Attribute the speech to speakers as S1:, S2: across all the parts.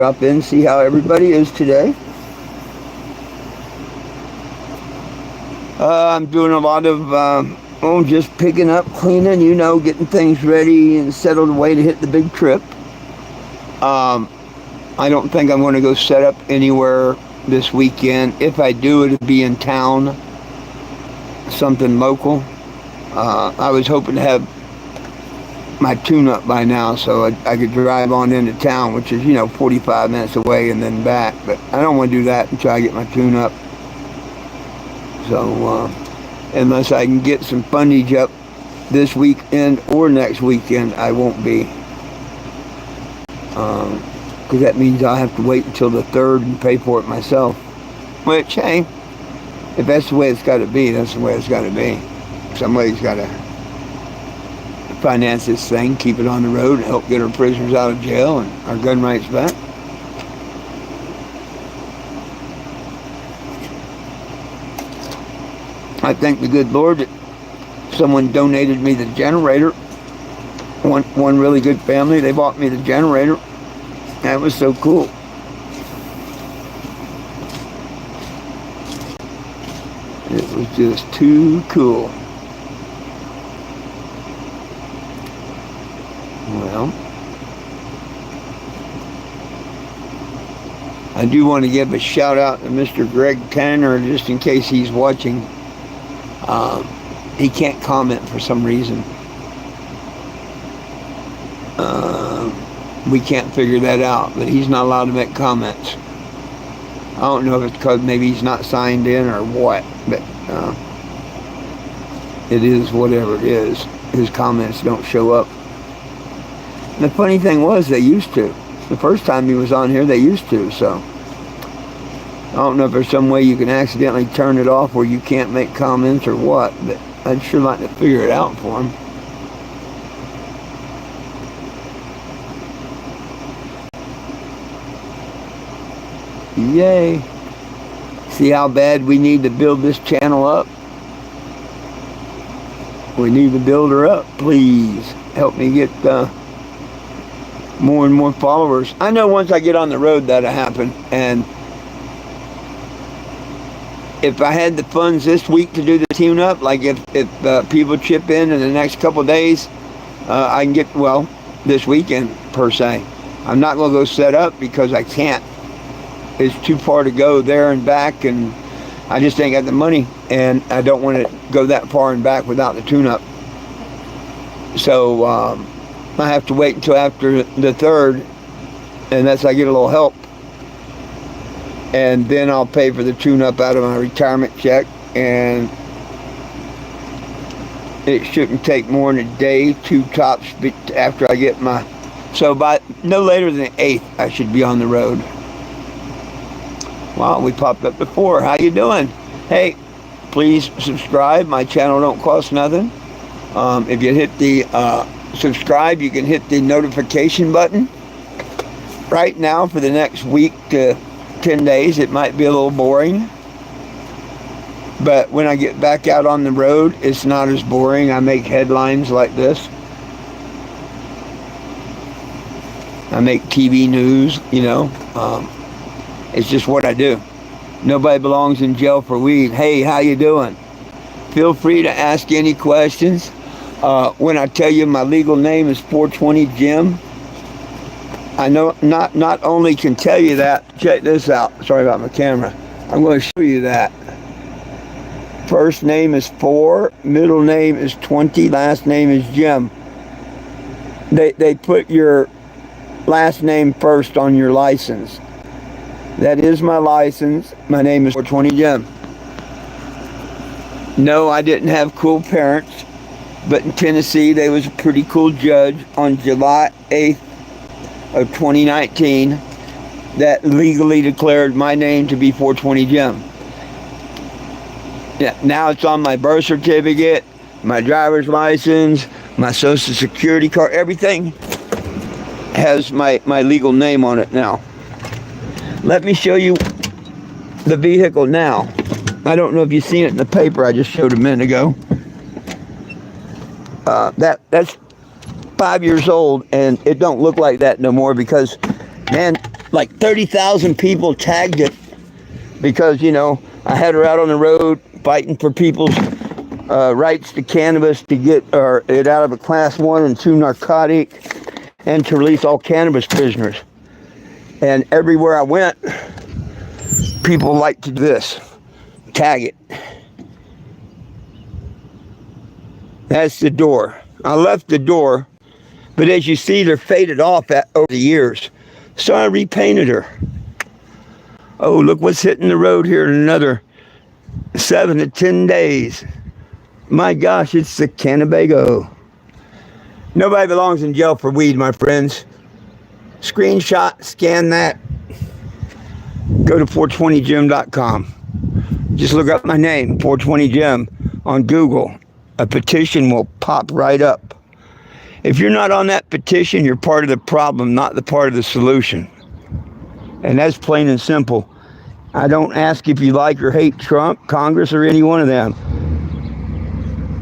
S1: drop in, see how everybody is today. I'm doing a lot of just picking up, cleaning, getting things ready and settled away to hit the big trip. I don't think I'm going to go set up anywhere this weekend. If I do, it'll be in town, something local. I was hoping to have my tune-up by now so I could drive on into town, which is, 45 minutes away and then back. But I don't want to do that until I get my tune-up. So, unless I can get some fundage up this weekend or next weekend, I won't be. Because that means I'll have to wait until the 3rd and pay for it myself. Which, hey, if that's the way it's got to be, that's the way it's got to be. Somebody's got to finance this thing, keep it on the road, and help get our prisoners out of jail and our gun rights back. I thank the good Lord that someone donated me the generator. One really good family, they bought me the generator. That was so cool. It was just too cool. Well, I do want to give a shout out to Mr. Greg Tanner, just in case he's watching. He can't comment for some reason. We can't figure that out, but he's not allowed to make comments. I don't know if it's because maybe he's not signed in or what, but it is whatever it is. His comments don't show up. And the funny thing was, they used to. The first time he was on here, they used to, so. I don't know if there's some way you can accidentally turn it off where you can't make comments or what, but I'd sure like to figure it out for him. Yay. See how bad we need to build this channel up? We need to build her up. Please help me get more and more followers. I know once I get on the road that'll happen. And if I had the funds this week to do the tune-up, like if people chip in the next couple of days, I can get, well, this weekend per se. I'm not going to go set up because I can't. It's too far to go there and back, and I just ain't got the money, and I don't want to go that far and back without the tune-up. So I have to wait until after the 3rd, unless I get a little help. And then I'll pay for the tune-up out of my retirement check, and it shouldn't take more than a day, 2 tops, after I get my... So by no later than the 8th, I should be on the road. Wow, we popped up before. How you doing? Hey, please subscribe. My channel don't cost nothing. If you hit the subscribe, you can hit the notification button. Right now, for the next week to 10 days, it might be a little boring. But when I get back out on the road, it's not as boring. I make headlines like this. I make TV news, It's just what I do. Nobody belongs in jail for weed. Hey, how you doing? Feel free to ask any questions. When I tell you my legal name is 420 Jim, I know not only can tell you that, check this out. Sorry about my camera. I'm going to show you that. First name is 4, middle name is 20, last name is Jim. They put your last name first on your license. That is my license. My name is 420 Jim. No, I didn't have cool parents, but in Tennessee, there was a pretty cool judge on July 8th of 2019 that legally declared my name to be 420 Jim. Yeah, now it's on my birth certificate, my driver's license, my social security card, everything has my legal name on it now. Let me show you the vehicle now. I don't know if you've seen it in the paper I just showed a minute ago. That's 5 years old, and it don't look like that no more because, man, like 30,000 people tagged it because, you know, I had her out on the road fighting for people's rights to cannabis, to get it out of a class 1 and 2 narcotic, and to release all cannabis prisoners. And everywhere I went, people like to do this, tag it. That's the door. I left the door, but as you see, they're faded off over the years. So I repainted her. Oh, look what's hitting the road here in another 7 to 10 days. My gosh, it's the Cannebago. Nobody belongs in jail for weed, my friends. Screenshot, scan that. Go to 420jim.com. Just look up my name, 420jim, on Google. A petition will pop right up. If you're not on that petition, you're part of the problem, not the part of the solution. And that's plain and simple. I don't ask if you like or hate Trump, Congress, or any one of them.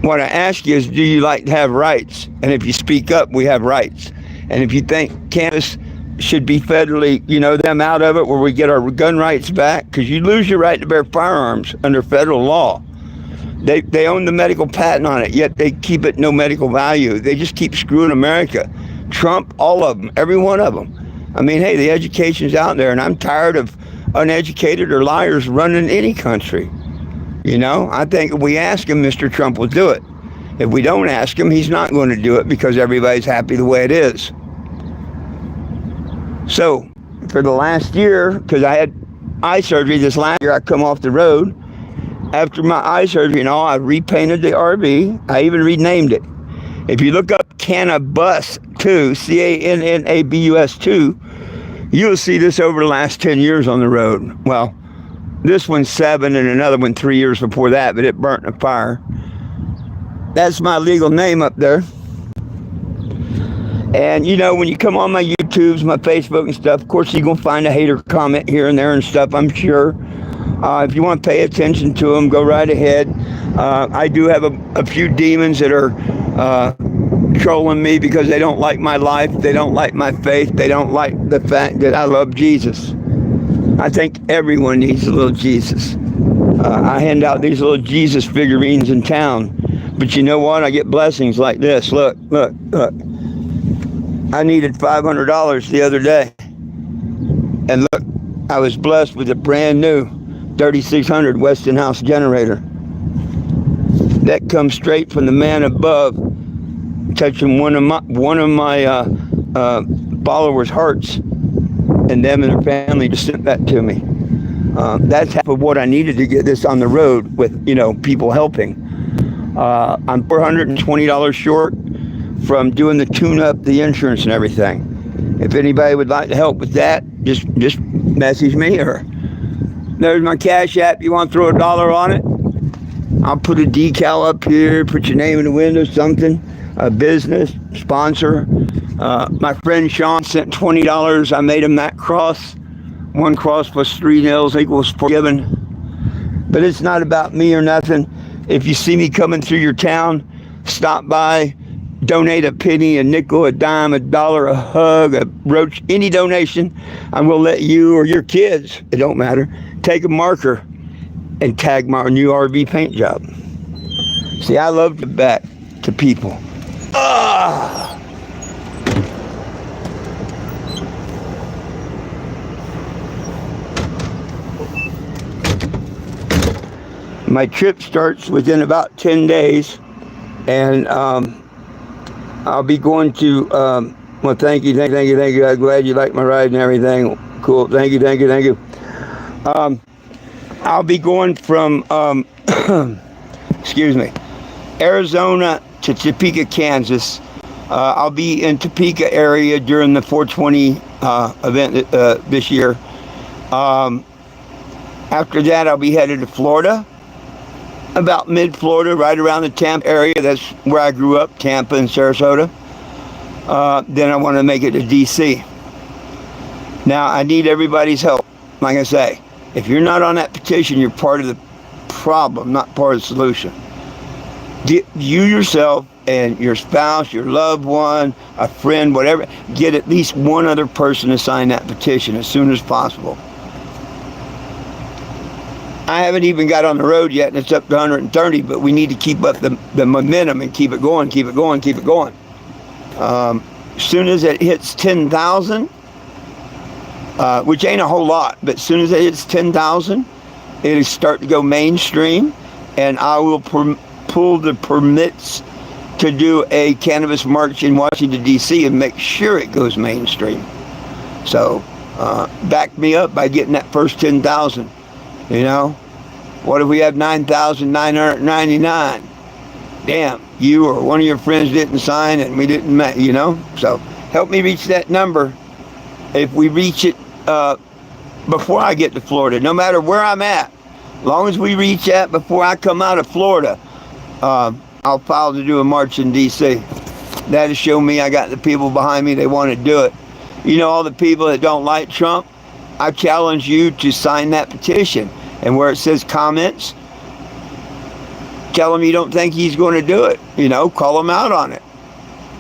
S1: What I ask you is, do you like to have rights? And if you speak up, we have rights. And if you think cannabis should be federally, them out of it, where we get our gun rights back, because you lose your right to bear firearms under federal law. They own the medical patent on it, yet they keep it no medical value. They just keep screwing America. Trump, all of them, every one of them. I mean, hey, the education's out there, and I'm tired of uneducated or liars running any country. I think if we ask him, Mr. Trump will do it. If we don't ask him, he's not going to do it because everybody's happy the way it is. So, for the last year, because I had eye surgery this last year, I come off the road. After my eye surgery and all, I repainted the RV. I even renamed it. If you look up Cannabus 2, Cannabus 2, you'll see this over the last 10 years on the road. Well, this one's 7 and another one 3 years before that, but it burnt in a fire. That's my legal name up there. And, when you come on my YouTubes, my Facebook and stuff, of course, you're going to find a hater comment here and there and stuff, I'm sure. If you want to pay attention to them, go right ahead. I do have a few demons that are trolling me because they don't like my life. They don't like my faith. They don't like the fact that I love Jesus. I think everyone needs a little Jesus. I hand out these little Jesus figurines in town. But you know what? I get blessings like this. Look. I needed $500 the other day. And look, I was blessed with a brand new 3600 Westinghouse generator. That comes straight from the man above, touching one of my followers' hearts, and them and their family just sent that to me. That's half of what I needed to get this on the road with, people helping. I'm $420 short from doing the tune-up, the insurance, and everything. If anybody would like to help with that, just message me, or there's my Cash App. You want to throw $1 on it? I'll put a decal up here, put your name in the window, something, a business, sponsor. My friend Sean sent $20. I made him that cross. 1 cross plus 3 nails equals forgiven. But it's not about me or nothing. If you see me coming through your town, stop by, donate a penny, a nickel, a dime, $1, a hug, a roach, any donation. I will let you or your kids, it don't matter, take a marker and tag my new RV paint job. See, I love to give back to people. My trip starts within about 10 days, and I'll be going to, well, thank you. I'm glad you like my ride and everything. Cool, thank you. I'll be going from, Arizona to Topeka, Kansas. I'll be in Topeka area during the 420 event this year. After that, I'll be headed to Florida, about mid-Florida, right around the Tampa area. That's where I grew up, Tampa and Sarasota. Then I want to make it to D.C. Now, I need everybody's help. Like I say, if you're not on that petition, you're part of the problem, not part of the solution. Get you yourself and your spouse, your loved one, a friend, whatever, get at least one other person to sign that petition as soon as possible. I haven't even got on the road yet, and it's up to 130, but we need to keep up the momentum and keep it going, keep it going, keep it going. As soon as it hits 10,000, which ain't a whole lot, but as soon as it hits 10,000, it'll start to go mainstream, and I will pull the permits to do a cannabis march in Washington, D.C. and make sure it goes mainstream. So back me up by getting that first 10,000. You know, what if we have 9,999? Damn, you or one of your friends didn't sign and we didn't, you know? So help me reach that number. If we reach it before I get to Florida, no matter where I'm at, as long as we reach that before I come out of Florida, I'll file to do a march in D.C. That'll show me I got the people behind me. They want to do it. You know, all the people that don't like Trump, I challenge you to sign that petition. And where it says comments, tell him you don't think he's going to do it. You know, call him out on it.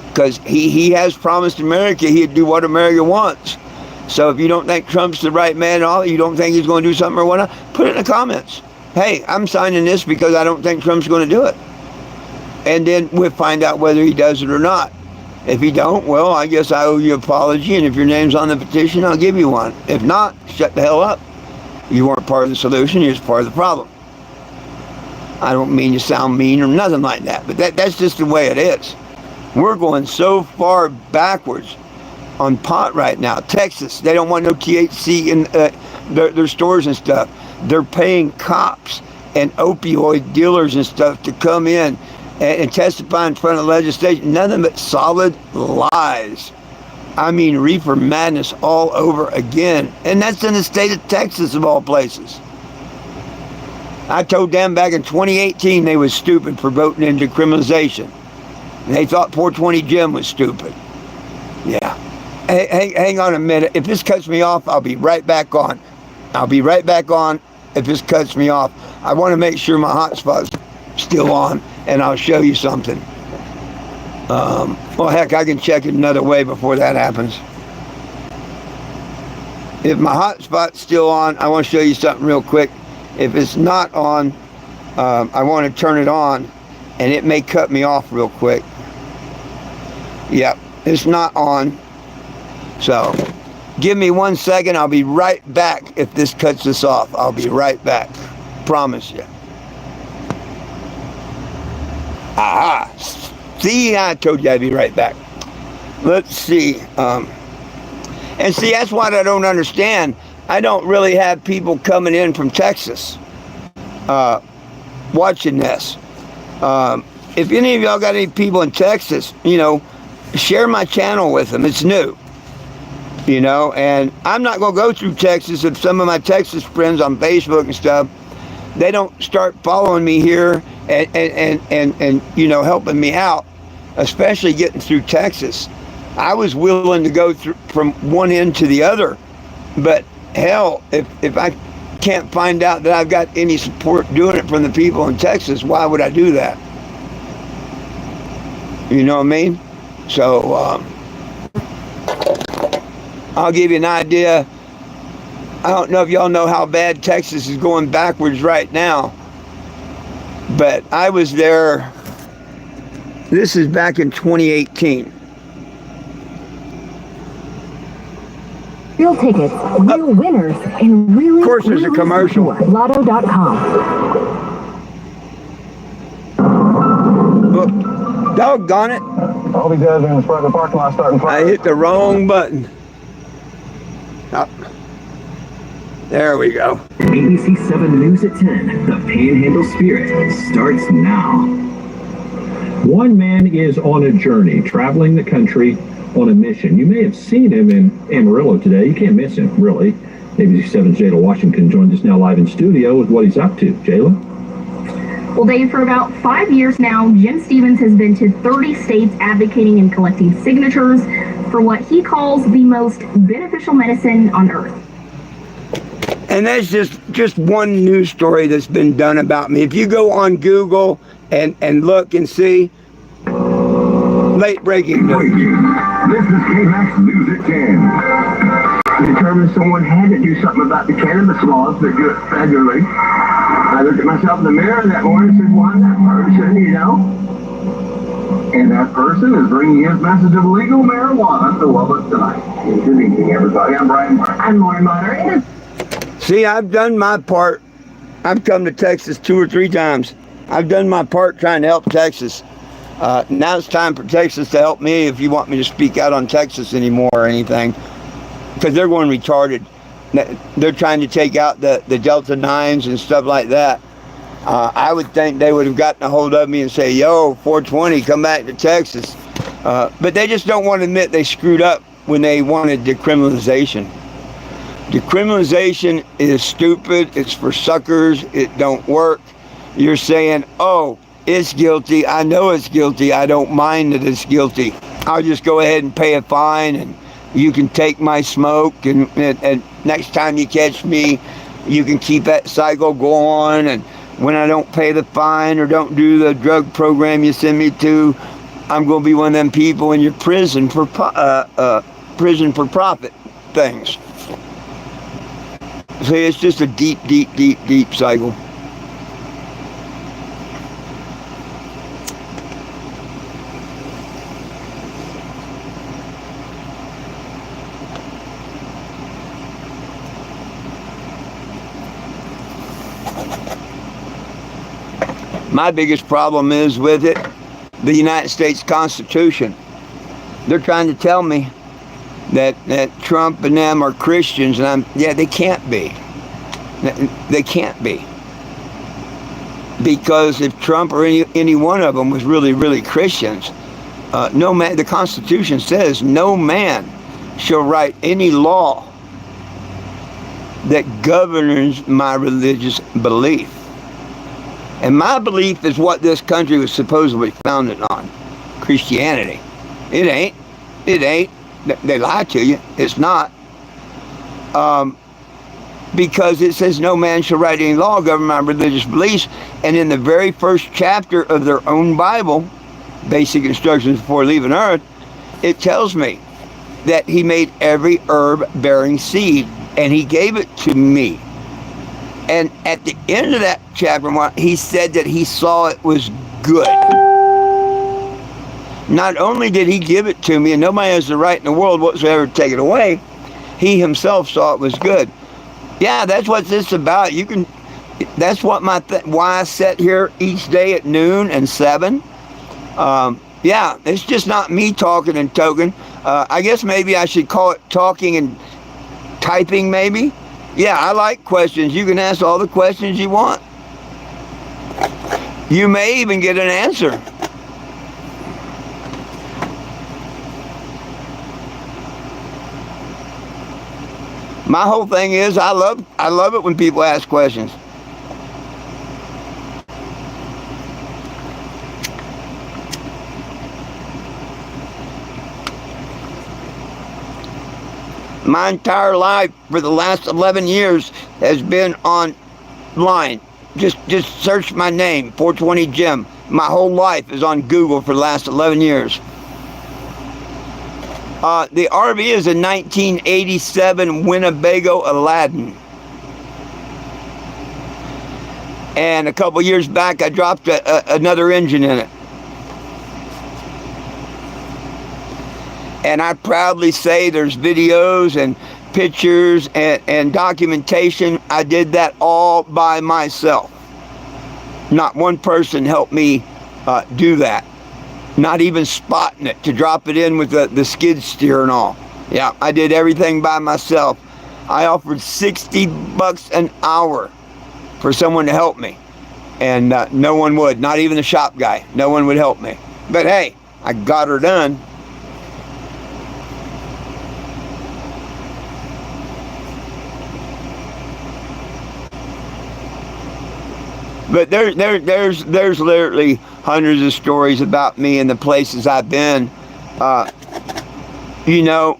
S1: Because he has promised America he'd do what America wants. So if you don't think Trump's the right man, you don't think he's going to do something or whatnot, put it in the comments. Hey, I'm signing this because I don't think Trump's going to do it. And then we'll find out whether he does it or not. If he don't, well, I guess I owe you an apology. And if your name's on the petition, I'll give you one. If not, shut the hell up. You weren't part of the solution, you're just part of the problem. I don't mean to sound mean or nothing like that, but that's just the way it is. We're going so far backwards on pot right now. Texas, they don't want no THC in their stores and stuff. They're paying cops and opioid dealers and stuff to come in and testify in front of legislation. Nothing but solid lies. I mean, reefer madness all over again. And that's in the state of Texas, of all places. I told them back in 2018 they was stupid for voting in decriminalization. And they thought 420 Jim was stupid. Yeah. Hey, hang on a minute. If this cuts me off, I'll be right back on. I'll be right back on if this cuts me off. I want to make sure my hotspot's still on, and I'll show you something. Well, heck, I can check it another way before that happens. If my hotspot's still on, I want to show you something real quick. If it's not on, I want to turn it on, and it may cut me off real quick. Yep, it's not on. So, give me 1 second. I'll be right back if this cuts us off. I'll be right back. Promise you. Aha. See, I told you I'd be right back. Let's see. And see, that's what I don't understand. I don't really have people coming in from Texas watching this. If any of y'all got any people in Texas, you know, share my channel with them. It's new. You know, and I'm not going to go through Texas if some of my Texas friends on Facebook and stuff, they don't start following me here and you know, helping me out, especially getting through Texas. I was willing to go through from one end to the other, but hell, if I can't find out that I've got any support doing it from the people in Texas, why would I do that? You know what I mean? So, I'll give you an idea. I don't know if y'all know how bad Texas is going backwards right now, but I was there, this is back in 2018.
S2: Real tickets, real winners, and really,
S1: of course there's a commercial.
S2: Lotto.com.
S1: Look, doggone it.
S3: All these guys are in the front of the parking lot starting fire.
S1: I hit the wrong button. Oh. There we go.
S4: ABC 7 News at 10. The Panhandle Spirit starts now.
S3: One man is on a journey, traveling the country on a mission. You may have seen him in Amarillo today. You can't miss him, really. ABC 7's Jayla Washington joins us now live in studio with what he's up to. Jayla?
S5: Well, Dave, for about 5 years now, Jim Stevens has been to 30 states advocating and collecting signatures for what he calls the most beneficial medicine on earth.
S1: And that's just one news story that's been done about me. If you go on Google and look and see, late breaking news.
S6: This is KMAX News at 10. Determined someone had to do something about the cannabis laws that do it federally. I looked at myself in the mirror that morning and said, why that person, you know? And that person is bringing his message of legal marijuana to Lubbock tonight. Good evening, everybody. I'm Brian Martin. I'm Lauren Monterey.
S1: See, I've done my part. I've come to Texas 2 or 3 times. I've done my part trying to help Texas. Now it's time for Texas to help me if you want me to speak out on Texas anymore or anything. Because they're going retarded. They're trying to take out the Delta 9s and stuff like that. I would think they would have gotten a hold of me and say, yo, 420, come back to Texas. But they just don't want to admit they screwed up when they wanted decriminalization. Decriminalization is stupid. It's for suckers. It don't work. You're saying, oh, it's guilty. I know it's guilty. I don't mind that it's guilty. I'll just go ahead and pay a fine, and you can take my smoke, and next time you catch me, you can keep that cycle going. And when I don't pay the fine or don't do the drug program you send me to, I'm going to be one of them people in your prison for profit things. See, it's just a deep cycle. My biggest problem is with it, the United States Constitution. They're trying to tell me that Trump and them are Christians, and they can't be. They can't be. Because if Trump or any one of them was really Christians, no man, the Constitution says, no man shall write any law that governs my religious belief. And my belief is what this country was supposedly founded on, Christianity. It ain't. It ain't. They lie to you. It's not. Because it says no man shall write any law govern my religious beliefs. And in the very first chapter of their own Bible, Basic Instructions Before Leaving Earth, it tells me that he made every herb bearing seed, and he gave it to me. And at the end of that chapter, he said that he saw it was good. Not only did he give it to me, and nobody has the right in the world whatsoever to take it away, he himself saw it was good. Yeah, that's what this is about. You can. That's what why I sit here each day at noon and 7. Yeah, it's just not me talking and toking. I guess maybe I should call it talking and typing, maybe. Yeah, I like questions. You can ask all the questions you want. You may even get an answer. My whole thing is I love it when people ask questions. My entire life for the last 11 years has been online. Just search my name, 420 Jim. My whole life is on Google for the last 11 years. The RV is a 1987 Winnebago Aladdin. And a couple years back, I dropped another engine in it. And I proudly say there's videos and pictures and documentation. I did that all by myself. Not one person helped me do that. Not even spotting it to drop it in with the skid steer and all. Yeah, I did everything by myself. I offered $60 an hour for someone to help me. And no one would, not even the shop guy. No one would help me. But hey, I got her done. But there's literally hundreds of stories about me and the places I've been. You know,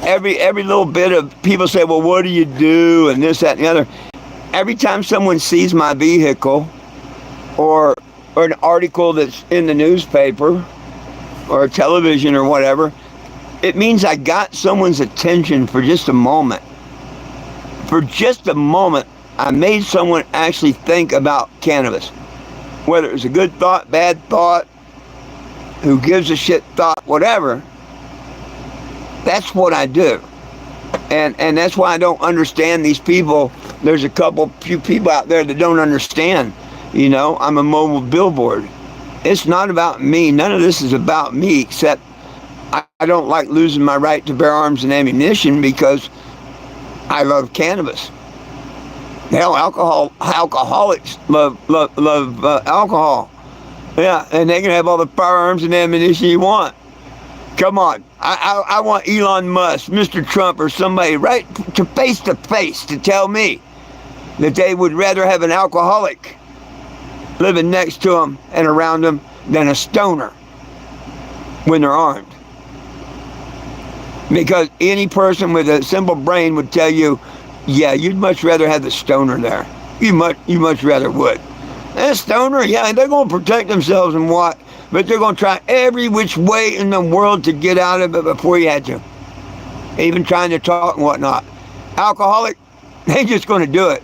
S1: every little bit of people say, well, what do you do? And this, that, and the other. Every time someone sees my vehicle or an article that's in the newspaper or television or whatever, it means I got someone's attention for just a moment. For just a moment, I made someone actually think about cannabis. Whether it was a good thought, bad thought, who gives a shit thought, whatever. That's what I do. And that's why I don't understand these people. There's few people out there that don't understand. You know, I'm a mobile billboard. It's not about me. None of this is about me, except I don't like losing my right to bear arms and ammunition because I love cannabis. Hell, alcoholics love alcohol. Yeah, and they can have all the firearms and ammunition you want. Come on. I want Elon Musk, Mr. Trump, or somebody right to face to tell me that they would rather have an alcoholic living next to them and around them than a stoner when they're armed. Because any person with a simple brain would tell you, yeah, you'd much rather have the stoner there. You much rather would. And a stoner, yeah, they're going to protect themselves and what, but they're going to try every which way in the world to get out of it before you had to. Even trying to talk and whatnot. Alcoholic, they just going to do it.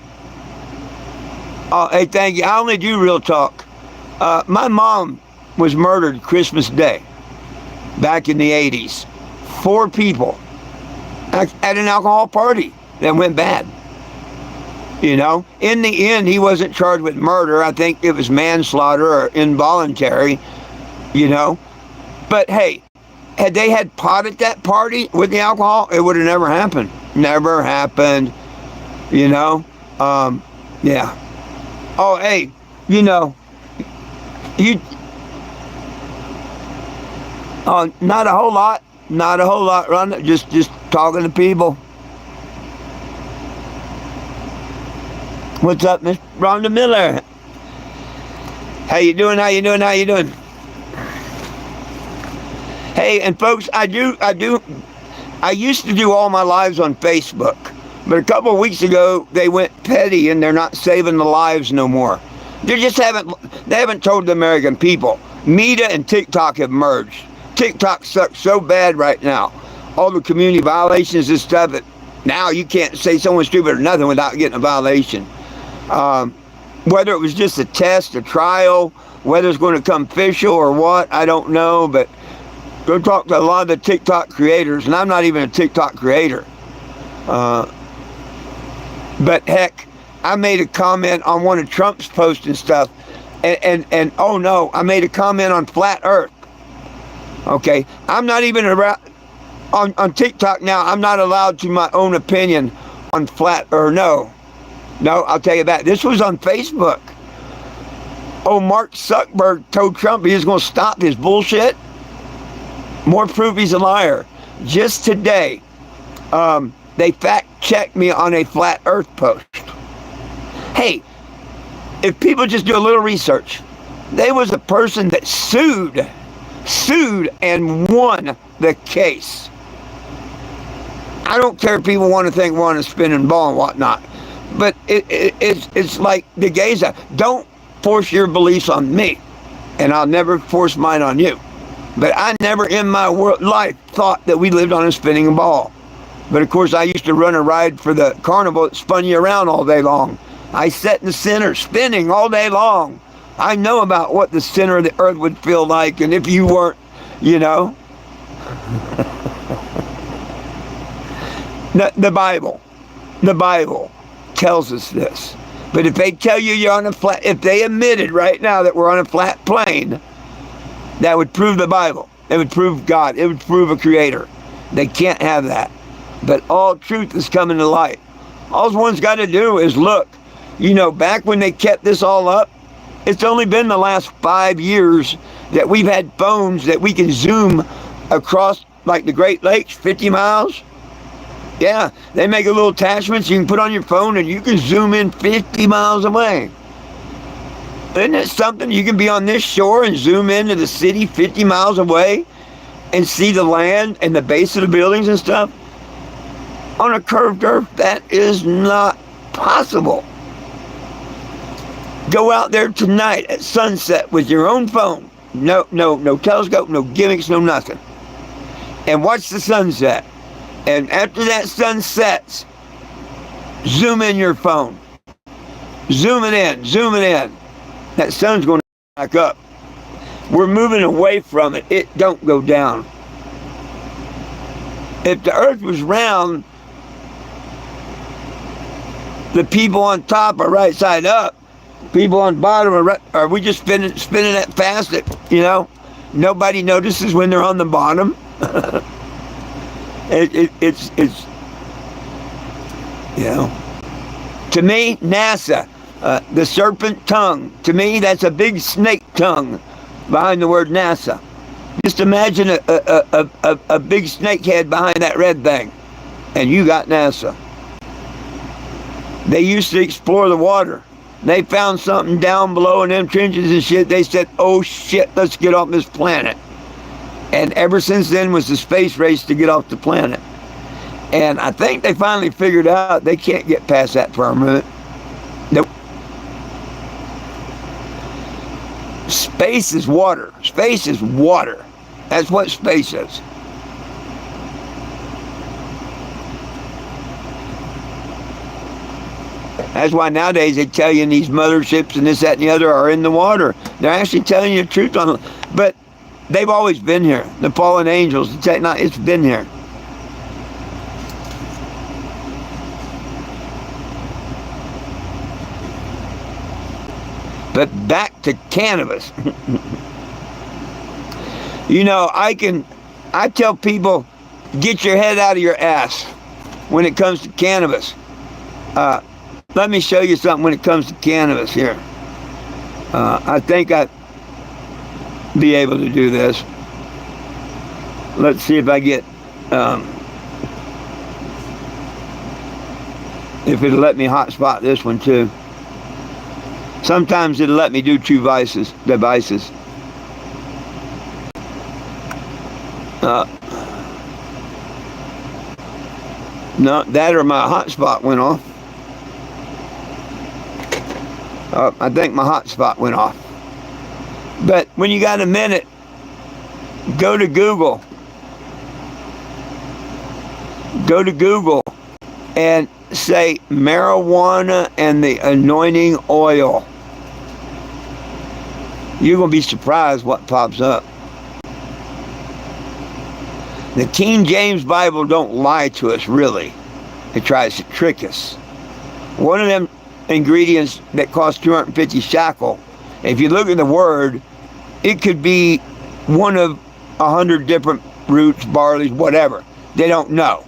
S1: Oh, hey, thank you. I only do real talk. My mom was murdered Christmas Day back in the 80s. 4 people at an alcohol party that went bad. You know, in the end, he wasn't charged with murder. I think it was manslaughter or involuntary, you know. But hey, had they had pot at that party with the alcohol, it would have never happened. Never happened, you know. Yeah. Oh, hey, you know, not a whole lot, Rhonda, just talking to people. What's up, Miss Rhonda Miller? How you doing? Hey, and folks, I used to do all my lives on Facebook, but a couple of weeks ago they went petty and they're not saving the lives no more. They haven't told the American people. Meta and TikTok have merged. TikTok sucks so bad right now. All the community violations and stuff that now you can't say someone's stupid or nothing without getting a violation. Whether it was just a test, a trial, whether it's going to come official or what, I don't know, but go talk to a lot of the TikTok creators, and I'm not even a TikTok creator. But heck, I made a comment on one of Trump's posts and stuff, and oh no, I made a comment on flat earth. Okay, I'm not even around on TikTok now. I'm not allowed to my own opinion on flat earth. No, I'll tell you that. This was on Facebook. Oh, Mark Zuckerberg told Trump he was going to stop his bullshit. More proof he's a liar. Just today, they fact-checked me on a flat earth post. Hey, if people just do a little research, there was a person that sued and won the case. I don't care if people want to think we're on a spinning ball and whatnot. But it's like the gays are. Don't force your beliefs on me, and I'll never force mine on you. But I never in my life thought that we lived on a spinning ball. But of course, I used to run a ride for the carnival that spun you around all day long. I sat in the center, spinning all day long. I know about what the center of the earth would feel like, and if you weren't, you know. The Bible tells us this. But if they tell you you're on a flat, if they admitted right now that we're on a flat plane, that would prove the Bible. It would prove God. It would prove a creator. They can't have that. But all truth is coming to light. All one's got to do is look. You know, back when they kept this all up, it's only been the last 5 years that we've had phones that we can zoom across, like the Great Lakes, 50 miles. Yeah, they make a little attachments you can put on your phone and you can zoom in 50 miles away. Isn't it something? You can be on this shore and zoom into the city 50 miles away and see the land and the base of the buildings and stuff. on a curved earth, that is not possible. Go out there tonight at sunset with your own phone. No telescope, no gimmicks, no nothing. And watch the sunset. And after that sun sets, zoom in your phone. Zoom it in, zoom it in. That sun's going to back up. We're moving away from it. It don't go down. If the earth was round, the people on top are right side up. People on bottom are right, are we just spinning that fast that, nobody notices when they're on the bottom? It's to me, NASA, the serpent tongue, to me, that's a big snake tongue behind the word NASA. Just imagine a big snake head behind that red thing, and you got NASA. They used to explore the water. They found something down below in them trenches and shit. They said, oh shit, let's get off this planet. And ever since then was the space race to get off the planet. And I think they finally figured out they can't get past that firmament. Nope. Space is water. Space is water. That's what space is. That's why nowadays they tell you these motherships and this, that, and the other are in the water. They're actually telling you the truth on it. But they've always been here. The fallen angels, the technology, it's been here. But back to cannabis. I tell people, get your head out of your ass when it comes to cannabis. Let me show you something when it comes to cannabis here. I think I'd be able to do this. Let's see if I get, if it'll let me hotspot this one too. Sometimes it'll let me do two devices. No, that or my hotspot went off. I think my hotspot went off. But when you got a minute, go to Google. Go to Google and say marijuana and the anointing oil. You're going to be surprised what pops up. The King James Bible don't lie to us, really. It tries to trick us. One of them ingredients that cost 250 shekel, if you look at the word, it could be one of 100 different roots, barleys, whatever. They don't know.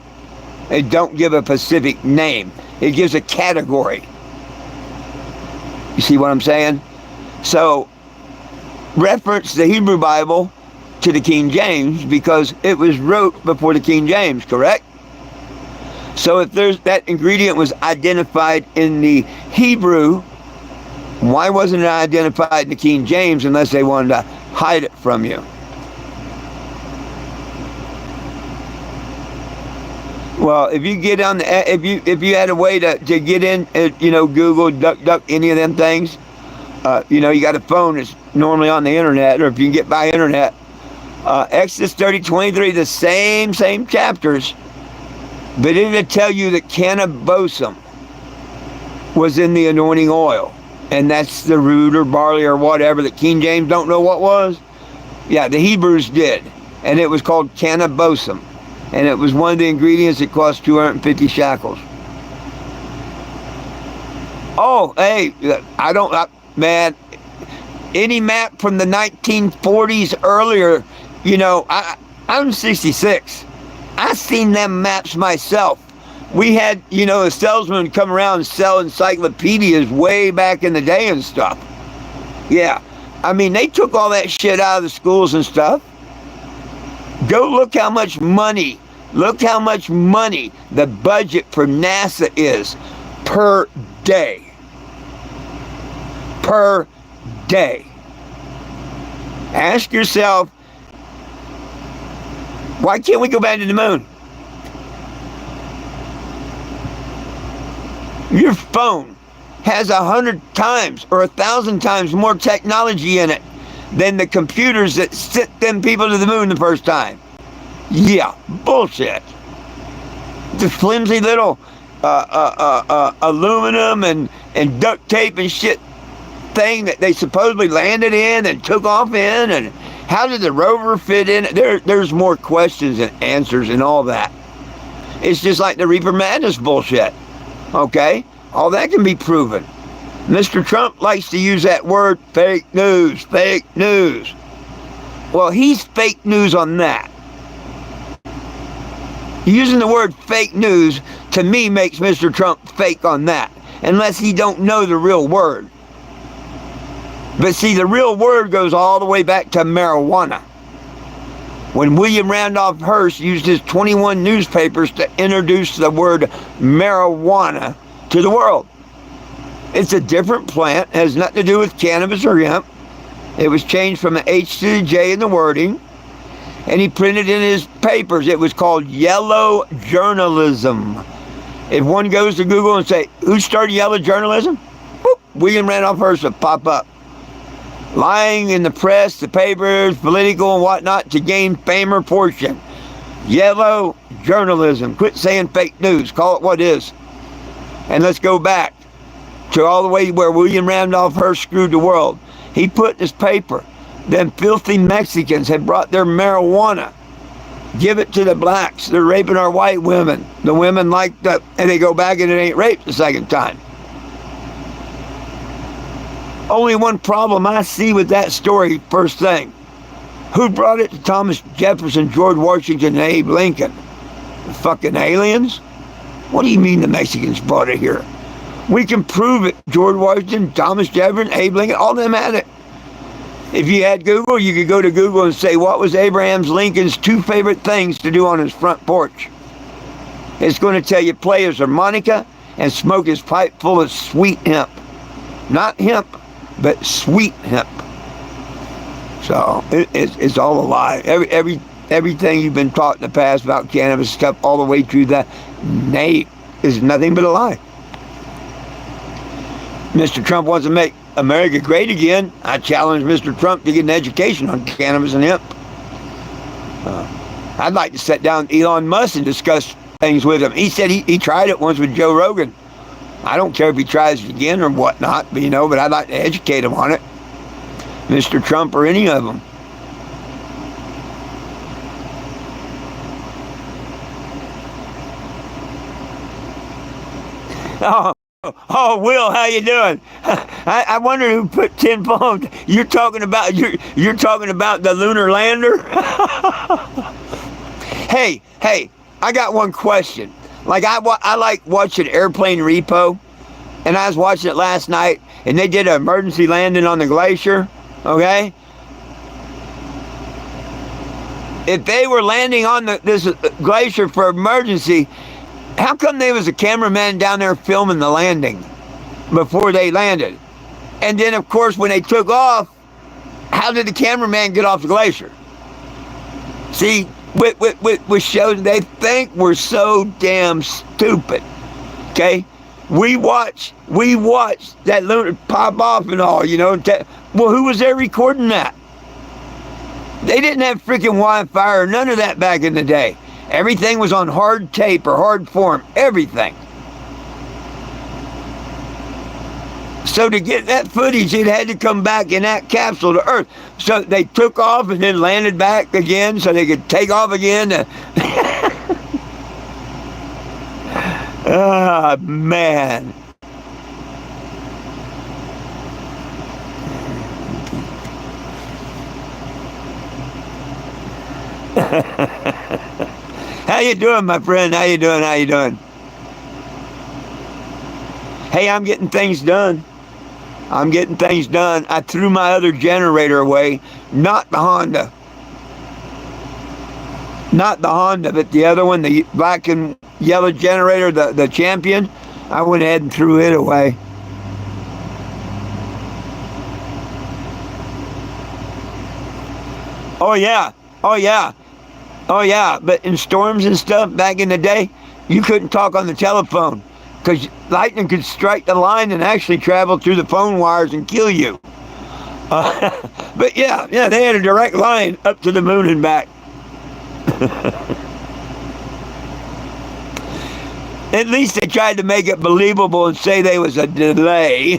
S1: They don't give a specific name. It gives a category. You see what I'm saying? So, reference the Hebrew Bible to the King James because it was wrote before the King James, correct? So if that ingredient was identified in the Hebrew, why wasn't it identified in the King James unless they wanted to hide it from you? Well, if you get on the, if you had a way to get in, Google, duck, any of them things, you got a phone that's normally on the internet, or if you can get by internet, Exodus 30:23, the same chapters, but it'll tell you that cannabosum was in the anointing oil, and that's the root or barley or whatever that King James don't know what was. Yeah, the Hebrews did, and it was called cannabosum, and it was one of the ingredients that cost 250 shekels. Oh, hey, man, any map from the 1940s earlier, I'm 66. I seen them maps myself. We had, a salesman come around and sell encyclopedias way back in the day and stuff. Yeah. I mean, they took all that shit out of the schools and stuff. Go look how much money the budget for NASA is per day. Per day. Ask yourself, why can't we go back to the moon? Your phone has 100 times or 1,000 times more technology in it than the computers that sent them people to the moon the first time. Yeah, bullshit. The flimsy little aluminum and duct tape and shit thing that they supposedly landed in and took off in, and how did the rover fit in? There's more questions than answers and all that. It's just like the Reaper Madness bullshit. Okay? All that can be proven. Mr. Trump likes to use that word, fake news, fake news. Well, he's fake news on that. Using the word fake news, to me, makes Mr. Trump fake on that, unless he don't know the real word. But see, the real word goes all the way back to marijuana. When William Randolph Hearst used his 21 newspapers to introduce the word marijuana to the world. It's a different plant, has nothing to do with cannabis or hemp. It was changed from an H to the J in the wording, and he printed in his papers. It was called yellow journalism. If one goes to Google and say, who started yellow journalism? Boop, William Randolph Hearst will pop up. Lying in the press, the papers, political and whatnot to gain fame or fortune. Yellow journalism. Quit saying fake news. Call it what it is. And let's go back to all the way where William Randolph Hearst screwed the world. He put in his paper, them filthy Mexicans had brought their marijuana. Give it to the blacks. They're raping our white women. The women like that, and they go back and it ain't raped the second time. Only one problem I see with that story, first thing. Who brought it to Thomas Jefferson, George Washington, and Abe Lincoln? The fucking aliens? What do you mean the Mexicans brought it here? We can prove it. George Washington, Thomas Jefferson, Abe Lincoln, all of them had it. If you had Google, you could go to Google and say, what was Abraham Lincoln's 2 favorite things to do on his front porch? It's going to tell you play his harmonica and smoke his pipe full of sweet hemp. Not hemp, but sweet hemp. So it's all a lie. Everything you've been taught in the past about cannabis stuff, all the way through that, is nothing but a lie. Mr. Trump wants to make America great again. I challenge Mr. Trump to get an education on cannabis and hemp. I'd like to sit down with Elon Musk and discuss things with him. He said he tried it once with Joe Rogan. I don't care if he tries it again or whatnot, but but I'd like to educate him on it. Mr. Trump or any of them. Oh, Will, how you doing? I wonder who put 10 phones. You're talking about the lunar lander? Hey, I got one question. Like I like watching Airplane Repo, and I was watching it last night, and they did an emergency landing on the glacier. Okay. If they were landing on this glacier for emergency, how come there was a cameraman down there filming the landing before they landed? And then, of course, when they took off, how did the cameraman get off the glacier? See, with shows, they think we're so damn stupid. Okay? We watch that lunar pop off and all, well, who was there recording that? They didn't have freaking Wi-Fi or none of that back in the day. Everything was on hard tape or hard form. Everything. So to get that footage, it had to come back in that capsule to Earth. So they took off and then landed back again so they could take off again. Ah, man. How you doing, my friend? How you doing? Hey, I'm getting things done. I threw my other generator away. Not the Honda, but the other one, the black and yellow generator, the Champion. I went ahead and threw it away. Oh yeah, but in storms and stuff back in the day, you couldn't talk on the telephone. because lightning could strike the line and actually travel through the phone wires and kill you. But yeah, they had a direct line up to the moon and back. At least they tried to make it believable and say there was a delay.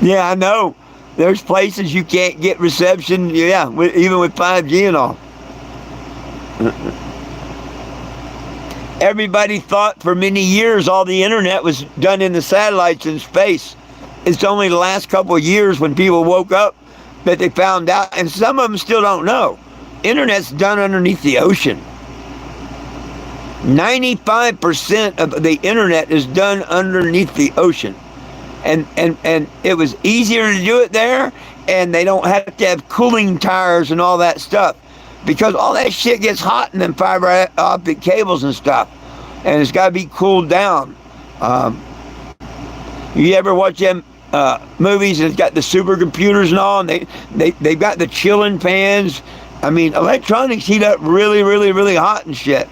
S1: Yeah, I know. There's places you can't get reception, even with 5G and all. Everybody thought for many years all the internet was done in the satellites in space. It's only the last couple of years when people woke up that they found out, and some of them still don't know. Internet's done underneath the ocean. 95% of the internet is done underneath the ocean. And it was easier to do it there, and they don't have to have cooling towers and all that stuff, because all that shit gets hot in them fiber optic cables and stuff, and it's got to be cooled down. You ever watch them movies and it's got the supercomputers and all, and they've got the chilling fans? I mean, electronics heat up really, really, really hot and shit.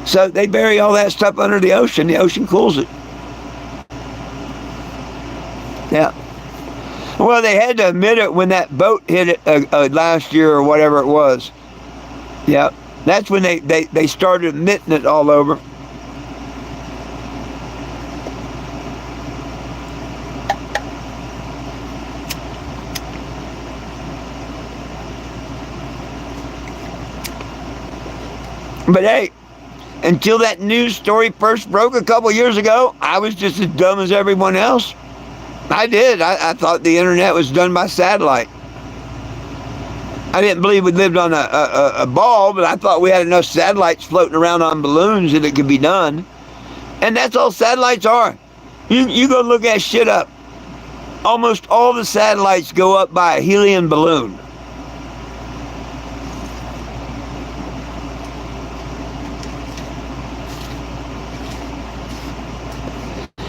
S1: So they bury all that stuff under the ocean. The ocean cools it. Yeah. Well, they had to admit it when that boat hit it last year or whatever it was. Yeah. That's when they started admitting it all over. But hey, until that news story first broke a couple years ago, I was just as dumb as everyone else. I thought the internet was done by satellite. I didn't believe we lived on a ball, but I thought we had enough satellites floating around on balloons that it could be done. And that's all satellites are. You go look that shit up. Almost all the satellites go up by a helium balloon.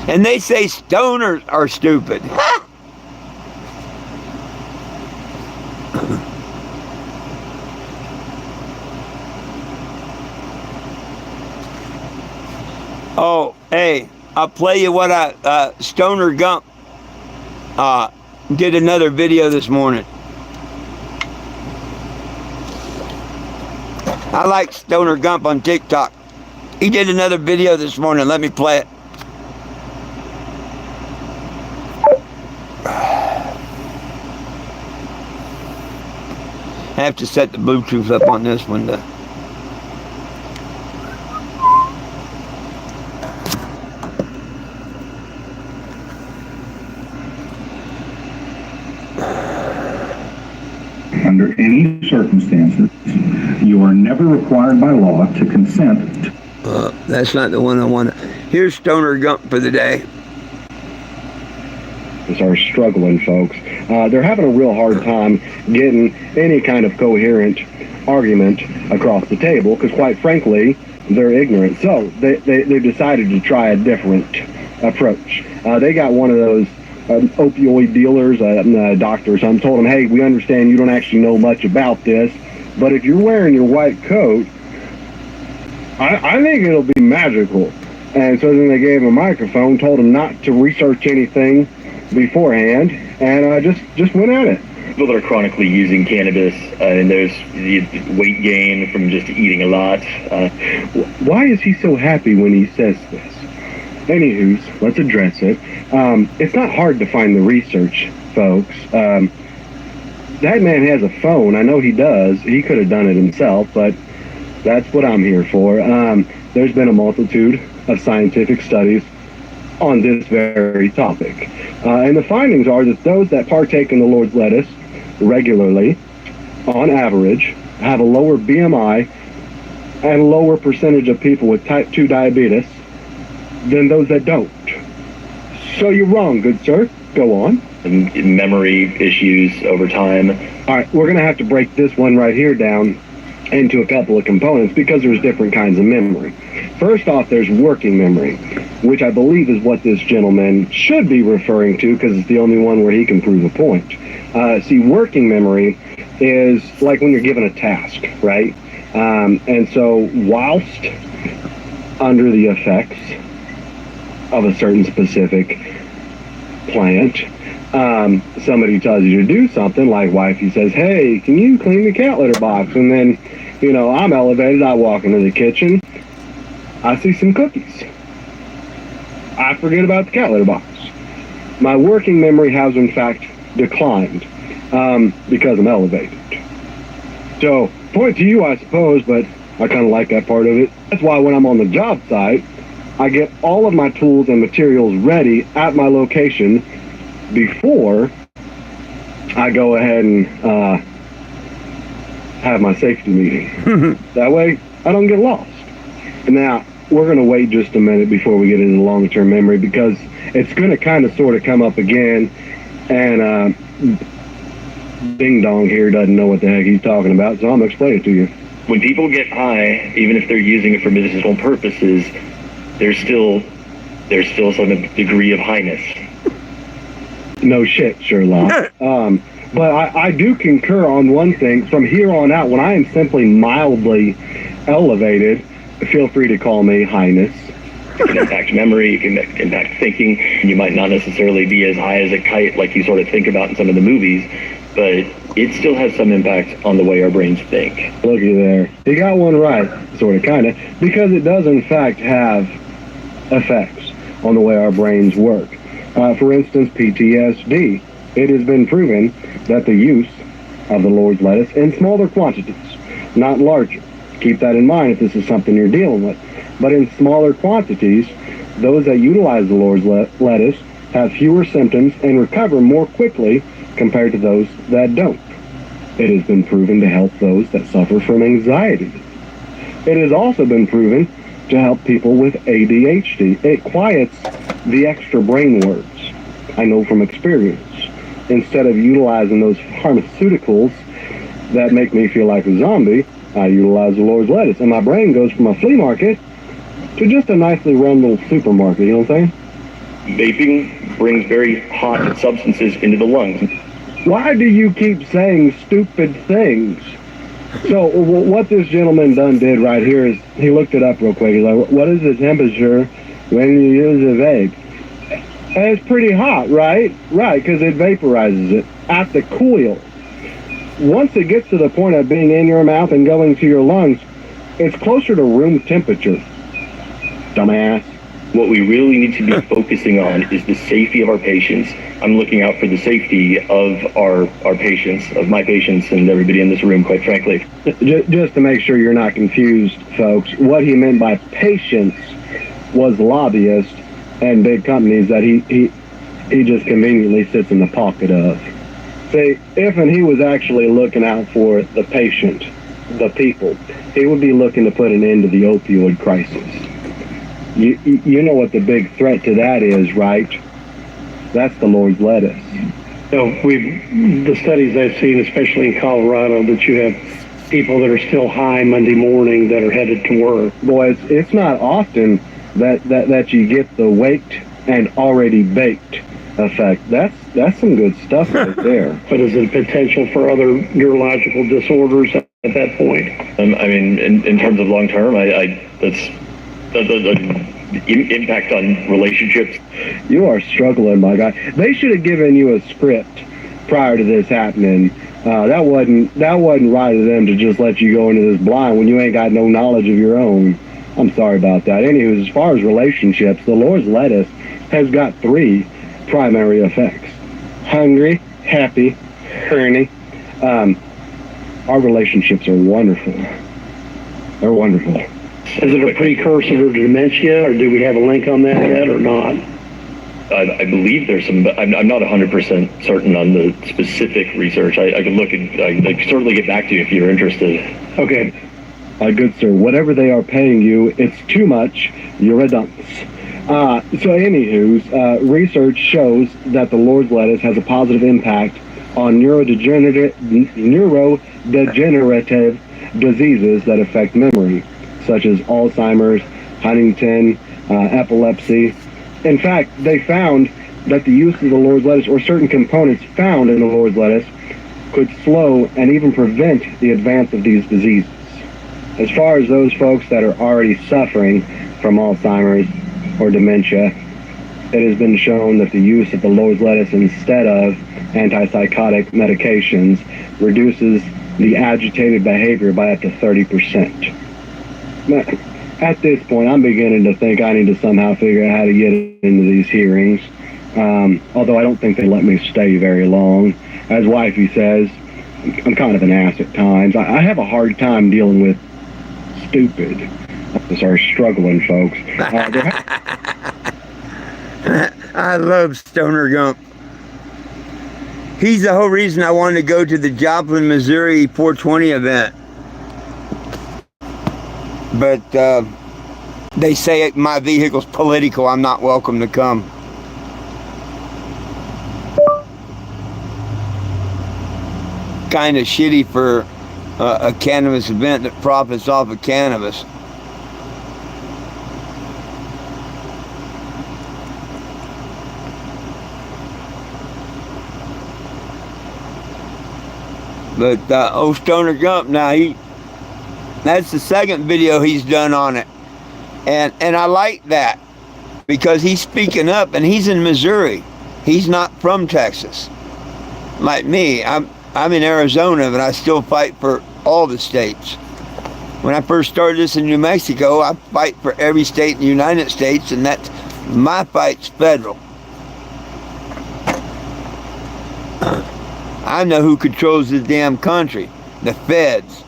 S1: And they say stoners are stupid. Oh, hey, I'll play you what Stoner Gump did another video this morning. I like Stoner Gump on TikTok. He did another video this morning. Let me play it. I have to set the Bluetooth up on this one.
S3: Under any circumstances, you are never required by law to consent.
S1: That's not the one I want. Here's Stoner Gump for the day.
S7: Are struggling, folks. They're having a real hard time getting any kind of coherent argument across the table because, quite frankly, they're ignorant. So they've decided to try a different approach. They got one of those opioid dealers, doctors. I told them, hey, we understand you don't actually know much about this, but if you're wearing your white coat, I think it'll be magical. And so then they gave him a microphone, told him not to research anything beforehand, and just went at it.
S8: People that are chronically using cannabis, and there's weight gain from just eating a lot.
S7: Why is he so happy when he says this? Anywho's, let's address it. It's not hard to find the research, folks. That man has a phone. I know he does. He could have done it himself, but that's what I'm here for. There's been a multitude of scientific studies on this very topic. And the findings are that those that partake in the Lord's lettuce regularly, on average, have a lower BMI and a lower percentage of people with type 2 diabetes than those that don't. So you're wrong, good sir. Go on.
S8: Memory issues over time.
S7: All right, we're going to have to break this one right here down into a couple of components because there's different kinds of memory. First off, there's working memory, which I believe is what this gentleman should be referring to because it's the only one where he can prove a point. See, working memory is like when you're given a task, right? And so whilst under the effects of a certain specific plant, somebody tells you to do something, like wifey says, hey, can you clean the cat litter box? And then, I'm elevated, I walk into the kitchen, I see some cookies. I forget about the cat litter box. My working memory has, in fact, declined because I'm elevated. So, point to you, I suppose, but I kind of like that part of it. That's why when I'm on the job site, I get all of my tools and materials ready at my location before I go ahead and have my safety meeting. That way, I don't get lost. Now, we're going to wait just a minute before we get into long-term memory because it's going to kind of sort of come up again, and Ding Dong here doesn't know what the heck he's talking about, so I'm going to explain it to you.
S8: When people get high, even if they're using it for medicinal purposes, there's still some degree of highness.
S7: No shit, Sherlock. But I do concur on one thing. From here on out, when I am simply mildly elevated, feel free to call me Highness.
S8: It can impact memory, it can impact thinking. You might not necessarily be as high as a kite like you sort of think about in some of the movies, but it still has some impact on the way our brains think.
S7: Looky there. You got one right, sort of, kind of, because it does in fact have effects on the way our brains work. For instance, PTSD. It has been proven that the use of the Lord's lettuce in smaller quantities, not larger. Keep that in mind if this is something you're dealing with. But in smaller quantities, those that utilize the Lord's lettuce have fewer symptoms and recover more quickly compared to those that don't. It has been proven to help those that suffer from anxiety. It has also been proven to help people with ADHD. It quiets the extra brain words. I know from experience. Instead of utilizing those pharmaceuticals that make me feel like a zombie, I utilize the Lord's lettuce, and my brain goes from a flea market to just a nicely run little supermarket, you know what I'm saying?
S8: Vaping brings very hot substances into the lungs.
S7: Why do you keep saying stupid things? So what this gentleman did right here is he looked it up real quick. He's like, what is the temperature when you use a vape? And it's pretty hot, right? Right, because it vaporizes it at the coil. Once it gets to the point of being in your mouth and going to your lungs, it's closer to room temperature. Dumbass.
S8: What we really need to be focusing on is the safety of our patients. I'm looking out for the safety of our patients, of my patients, and everybody in this room, quite frankly.
S7: Just to make sure you're not confused, folks, what he meant by patients was lobbyists and big companies that he just conveniently sits in the pocket of. See, if and he was actually looking out for the patient, the people, he would be looking to put an end to the opioid crisis. You know what the big threat to that is, right? That's the Lord's lettuce.
S9: The studies I've seen, especially in Colorado, that you have people that are still high Monday morning that are headed to work.
S7: Boy, it's not often that you get the waked and already baked effect. That's some good stuff right there.
S9: But is it potential for other neurological disorders at that point?
S8: I mean, in terms of long term, that's the impact on relationships.
S7: You are struggling, my guy. They should have given you a script prior to this happening. That wasn't right of them to just let you go into this blind when you ain't got no knowledge of your own. I'm sorry about that. Anywho, as far as relationships, the Lord's lettuce has got 3 primary effects: hungry, happy, horny. Our relationships are wonderful. They're wonderful.
S9: Is it a precursor to dementia, or do we have a link on that yet, or not?
S8: I believe there's some, but I'm not 100% certain on the specific research. I can look and I can certainly get back to you if you're interested.
S9: Okay.
S7: Good sir, whatever they are paying you, it's too much. You're a dunce. So anywho, research shows that the Lord's lettuce has a positive impact on neurodegenerative diseases that affect memory, such as Alzheimer's, Huntington, epilepsy. In fact, they found that the use of the Lord's lettuce, or certain components found in the Lord's lettuce, could slow and even prevent the advance of these diseases. As far as those folks that are already suffering from Alzheimer's or dementia, it has been shown that the use of the Lord's lettuce instead of antipsychotic medications reduces the agitated behavior by up to 30%. At this point, I'm beginning to think I need to somehow figure out how to get into these hearings, although I don't think they let me stay very long. As Wifey says, I'm kind of an ass at times. I have a hard time dealing with stupid. Those are struggling folks.
S1: I love Stoner Gump. He's the whole reason I wanted to go to the Joplin, Missouri 420 event. But they say my vehicle's political. I'm not welcome to come. Kind of shitty for a cannabis event that profits off of cannabis. But old Stoner Gump, now that's the second video he's done on it. And I like that because he's speaking up and he's in Missouri. He's not from Texas. Like me, I'm in Arizona, but I still fight for all the states. When I first started this in New Mexico, I fight for every state in the United States, and that's my fight's federal. I know who controls this damn country, the feds.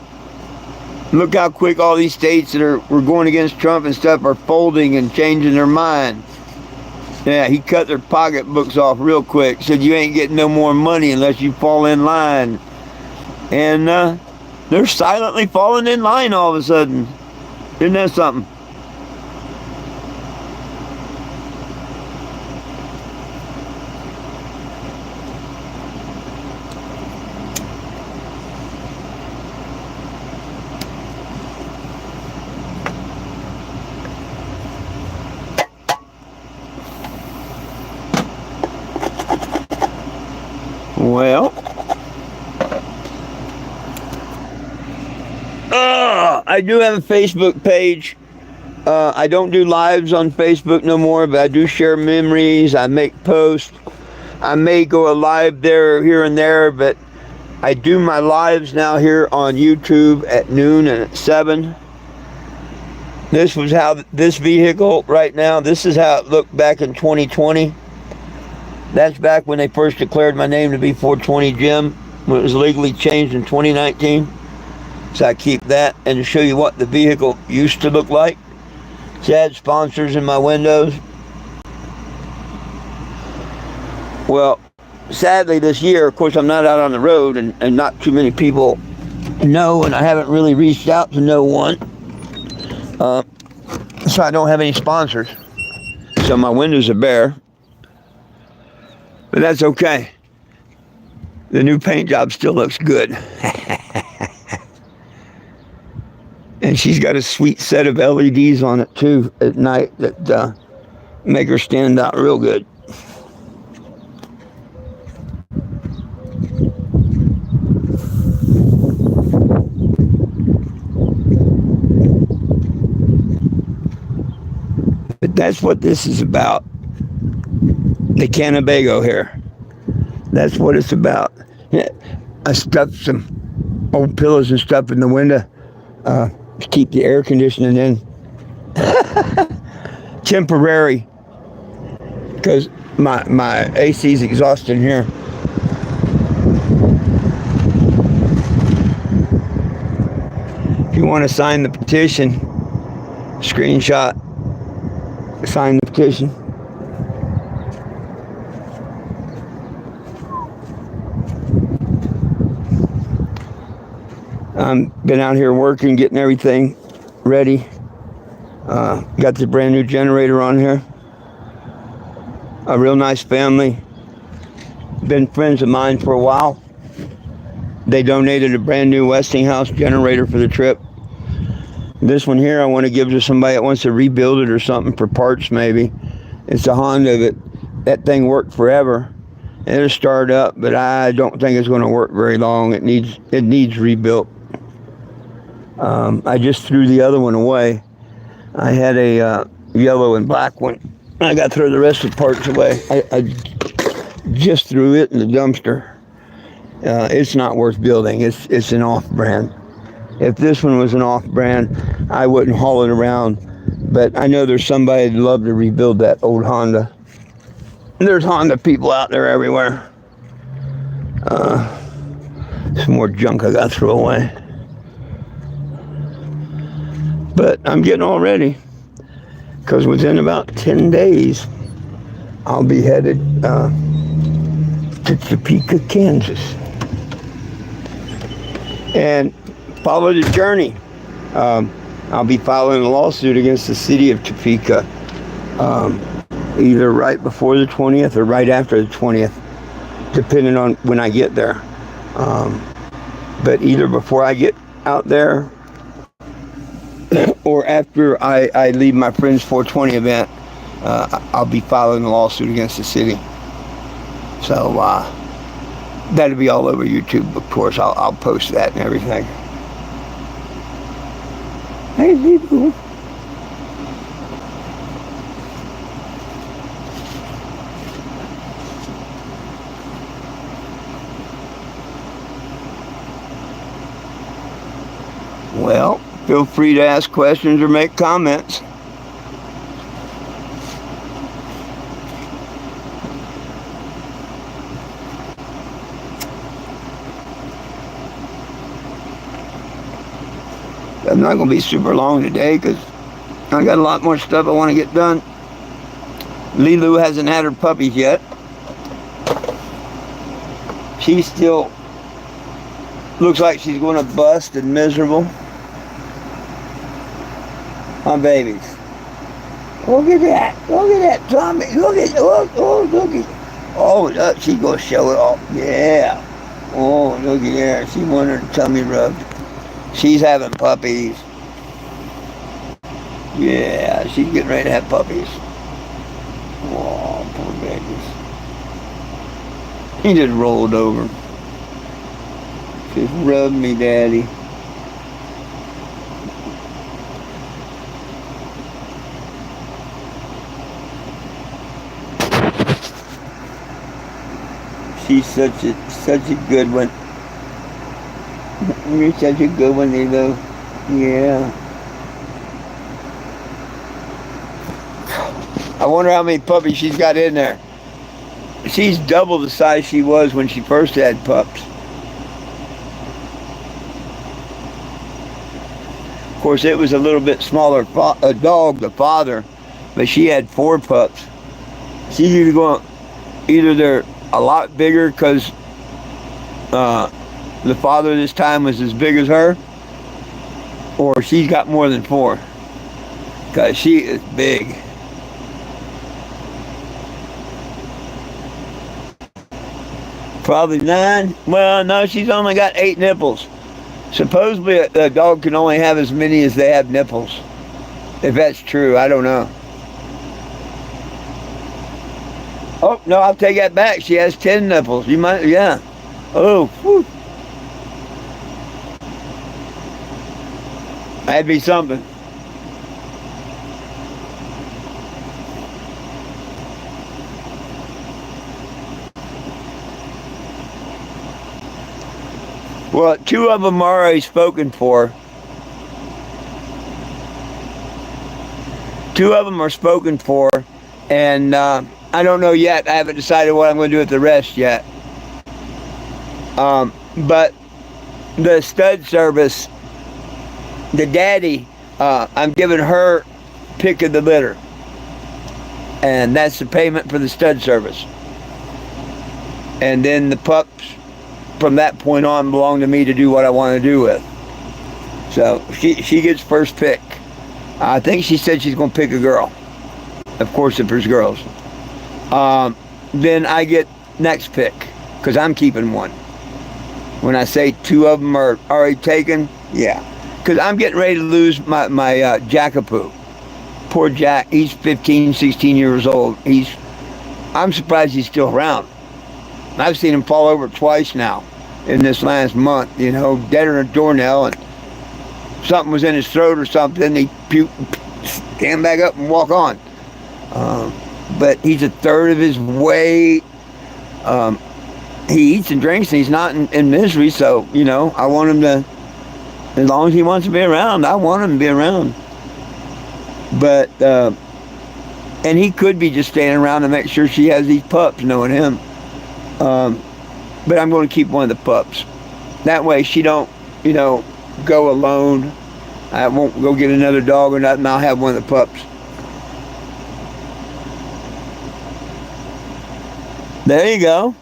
S1: Look how quick all these states that were going against Trump and stuff are folding and changing their mind. Yeah, he cut their pocketbooks off real quick. Said you ain't getting no more money unless you fall in line. And they're silently falling in line all of a sudden. Isn't that something? Well, I do have a Facebook page. I don't do lives on Facebook no more, but I do share memories. I make posts. I may go live there, here and there, but I do my lives now here on YouTube at noon and at 7. This was how this vehicle right now, this is how it looked back in 2020. That's back when they first declared my name to be 420 Jim, when it was legally changed in 2019. So I keep that, and to show you what the vehicle used to look like. So I had sponsors in my windows. Well, sadly this year, of course, I'm not out on the road, and not too many people know, and I haven't really reached out to no one. So I don't have any sponsors. So my windows are bare. But that's okay. The new paint job still looks good. And she's got a sweet set of LEDs on it too at night that make her stand out real good. But that's what this is about. The Cannebago here. That's what it's about. Yeah, I stuffed some old pillows and stuff in the window to keep the air conditioning in. Temporary. Because my AC's exhausting here. If you want to sign the petition, screenshot, sign the petition. Been out here working, getting everything ready. Got the brand new generator on here. A real nice family. Been friends of mine for a while. They donated a brand new Westinghouse generator for the trip. This one here I want to give to somebody that wants to rebuild it or something for parts maybe. It's a Honda that thing worked forever. It'll start up, but I don't think it's going to work very long. It needs rebuilt. I just threw the other one away. I had a yellow and black one. I got to throw the rest of the parts away. I just threw it in the dumpster. It's not worth building. It's an off-brand. If this one was an off-brand, I wouldn't haul it around. But I know there's somebody that'd love to rebuild that old Honda. There's Honda people out there everywhere. Some more junk I got to throw away. But I'm getting all ready, because within about 10 days, I'll be headed to Topeka, Kansas. And follow the journey. I'll be filing a lawsuit against the city of Topeka, either right before the 20th or right after the 20th, depending on when I get there. But either before I get out there or after I leave my friend's 420 event, I'll be filing a lawsuit against the city. So that'll be all over YouTube, of course. I'll post that and everything. Hey, people. Well, feel free to ask questions or make comments. I'm not going to be super long today because I got a lot more stuff I want to get done. Lilu hasn't had her puppies yet. She still looks like she's going to bust and miserable. My babies. Look at that. Look at that, Tommy. Look at, look at. Oh, look, she's going to show it off. Yeah. Oh, look at there. She wanted her tummy rubbed. She's having puppies. Yeah, she's getting ready to have puppies. Oh, poor babies. He just rolled over. Just rub me, Daddy. She's such a good one. You're such a good one, Lilo. Yeah. I wonder how many puppies she's got in there. She's double the size she was when she first had pups. Of course, it was a little bit smaller dog, the father, but she had 4 pups. She's either they're a lot bigger because the father this time was as big as her, or she's got more than 4, because she is big. Probably 9. Well, no, she's only got 8 nipples. Supposedly a dog can only have as many as they have nipples. If that's true, I don't know. Oh, no, I'll take that back. She has 10 nipples. You might, yeah. Oh, whew. That'd be something. Well, 2 of them are already spoken for. 2 of them are spoken for, and I don't know yet. I haven't decided what I'm going to do with the rest yet. But the stud service, the daddy, I'm giving her pick of the litter, and that's the payment for the stud service. And then the pups, from that point on, belong to me to do what I want to do with. So she gets first pick. I think she said she's going to pick a girl. Of course, if there's girls. Then I get next pick, because I'm keeping one. When I say 2 of them are already taken, yeah. Because I'm getting ready to lose my Jackapoo. Poor Jack, he's 15, 16 years old. I'm surprised he's still around. I've seen him fall over twice now in this last month, you know, deader than a doornail, and something was in his throat or something. He stand back up and walk on. But he's a third of his weight. He eats and drinks, and he's not in misery. So, you know, I want him to, as long as he wants to be around, I want him to be around. But, and he could be just standing around to make sure she has these pups, knowing him. But I'm going to keep one of the pups. That way she don't, you know, go alone. I won't go get another dog or nothing. I'll have one of the pups. There you go.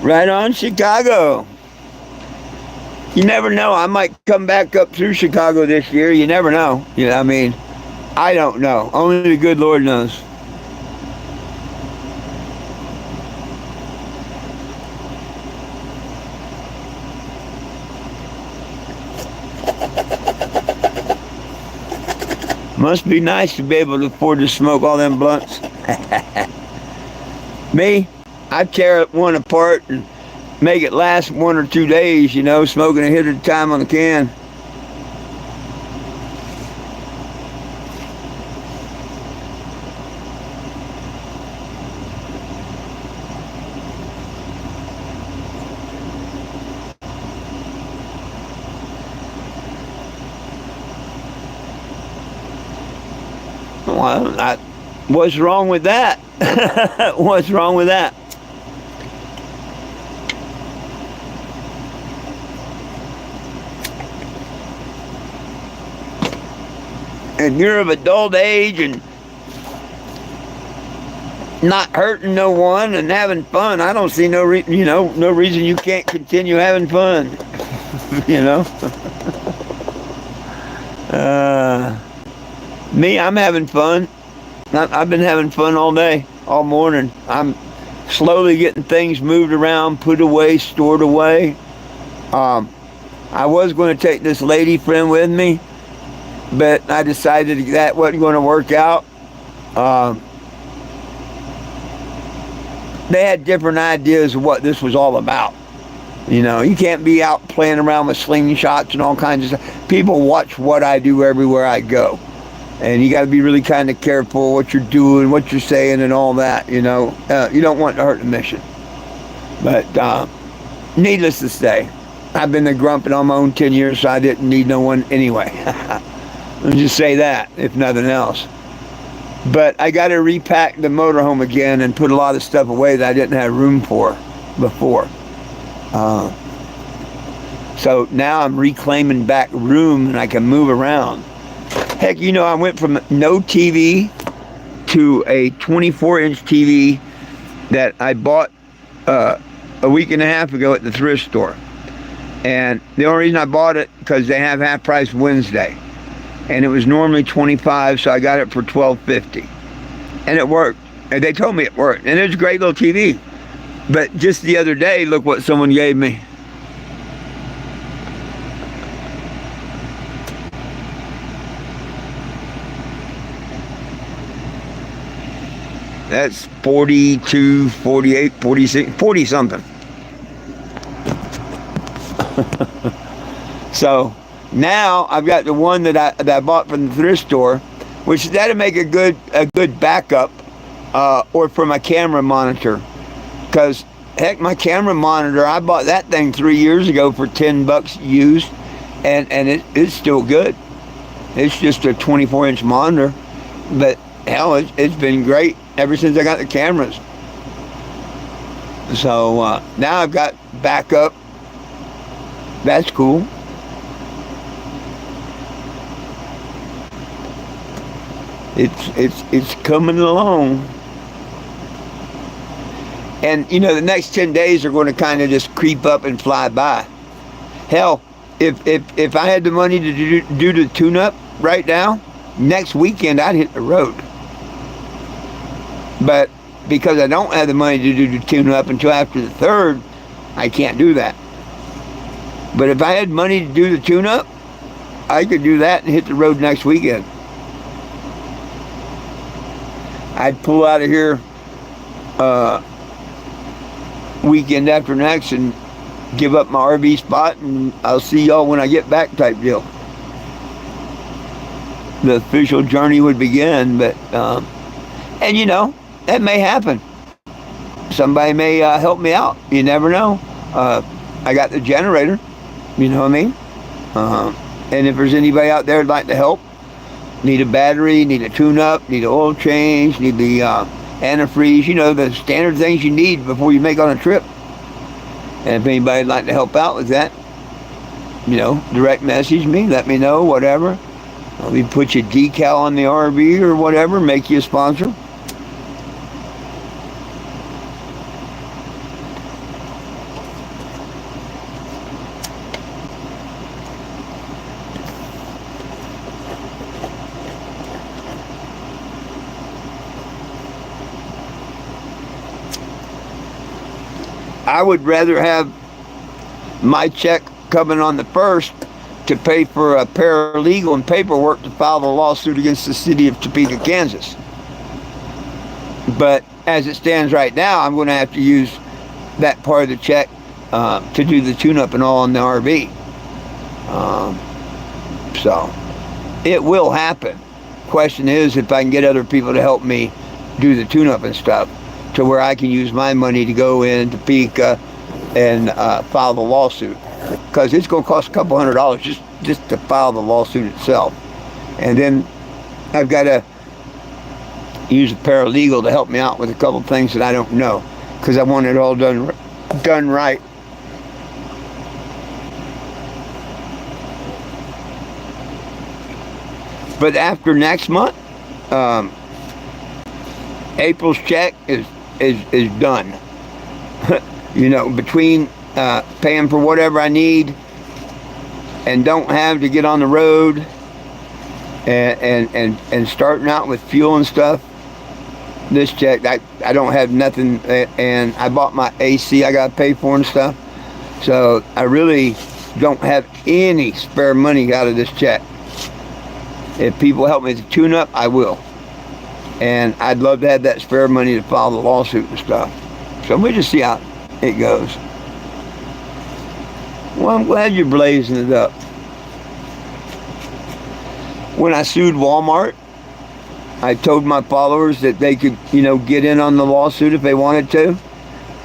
S1: Right on, Chicago. You never know. I might come back up through Chicago this year. You never know. You know, I mean, I don't know. Only the good Lord knows. Must be nice to be able to afford to smoke all them blunts. Me, I tear one apart and make it last 1 or 2 days, you know, smoking a hit at a time on the can. Well, what's wrong with that? What's wrong with that? And you're of adult age and not hurting no one and having fun. I don't see no reason you can't continue having fun. You know. Me, I'm having fun. I've been having fun all day, all morning. I'm slowly getting things moved around, put away, stored away. I was going to take this lady friend with me, but I decided that wasn't going to work out. They had different ideas of what this was all about. You know, you can't be out playing around with slingshots and all kinds of stuff. People watch what I do everywhere I go. And you got to be really kind of careful what you're doing, what you're saying, and all that, you know. You don't want to hurt the mission. But needless to say, I've been the grumpet on my own 10 years, so I didn't need no one anyway. Let me just say that, if nothing else. But I got to repack the motorhome again and put a lot of stuff away that I didn't have room for before. So now I'm reclaiming back room and I can move around. Heck, you know, I went from no TV to a 24-inch TV that I bought a week and a half ago at the thrift store. And the only reason I bought it because they have half price Wednesday. And it was normally $25, so I got it for $12.50. And it worked. And they told me it worked. And it was a great little TV. But just the other day, look what someone gave me. That's 42, 48, 46, 40 something. So now I've got the one that I bought from the thrift store, which that'll make a good backup, or for my camera monitor. Because heck, my camera monitor, I bought that thing 3 years ago for $10 used, and it's still good. It's just a 24-inch monitor, but hell, it's been great ever since I got the cameras. So now I've got backup. That's cool. It's coming along. And you know, the next 10 days are going to kind of just creep up and fly by. Hell, if I had the money to do the tune-up right now, next weekend I'd hit the road. But because I don't have the money to do the tune-up until after the 3rd, I can't do that. But if I had money to do the tune-up, I could do that and hit the road next weekend. I'd pull out of here weekend after next and give up my RV spot, and I'll see y'all when I get back type deal. The official journey would begin, but and you know, that may happen. Somebody may help me out. You never know. I got the generator, you know what I mean? And if there's anybody out there that'd like to help, need a battery, need a tune-up, need an oil change, need the antifreeze, you know, the standard things you need before you make on a trip. And if anybody'd like to help out with that, you know, direct message me, let me know, whatever. We put your decal on the RV or whatever, make you a sponsor. I would rather have my check coming on the 1st to pay for a paralegal and paperwork to file the lawsuit against the city of Topeka, Kansas. But as it stands right now, I'm going to have to use that part of the check to do the tune-up and all on the RV. So it will happen. Question is if I can get other people to help me do the tune-up and stuff, to where I can use my money to go in Topeka and file the lawsuit, because it's going to cost a couple $100 just to file the lawsuit itself. And then I've got to use a paralegal to help me out with a couple things that I don't know, because I want it all done right. But after next month, April's check is done. You know, between paying for whatever I need and don't have to get on the road and starting out with fuel and stuff, this check, I don't have nothing, and I bought my AC I got to pay for and stuff, so I really don't have any spare money out of this check. If people help me to tune up, I will. And I'd love to have that spare money to file the lawsuit and stuff. So we'll just see how it goes. Well, I'm glad you're blazing it up. When I sued Walmart, I told my followers that they could, you know, get in on the lawsuit if they wanted to.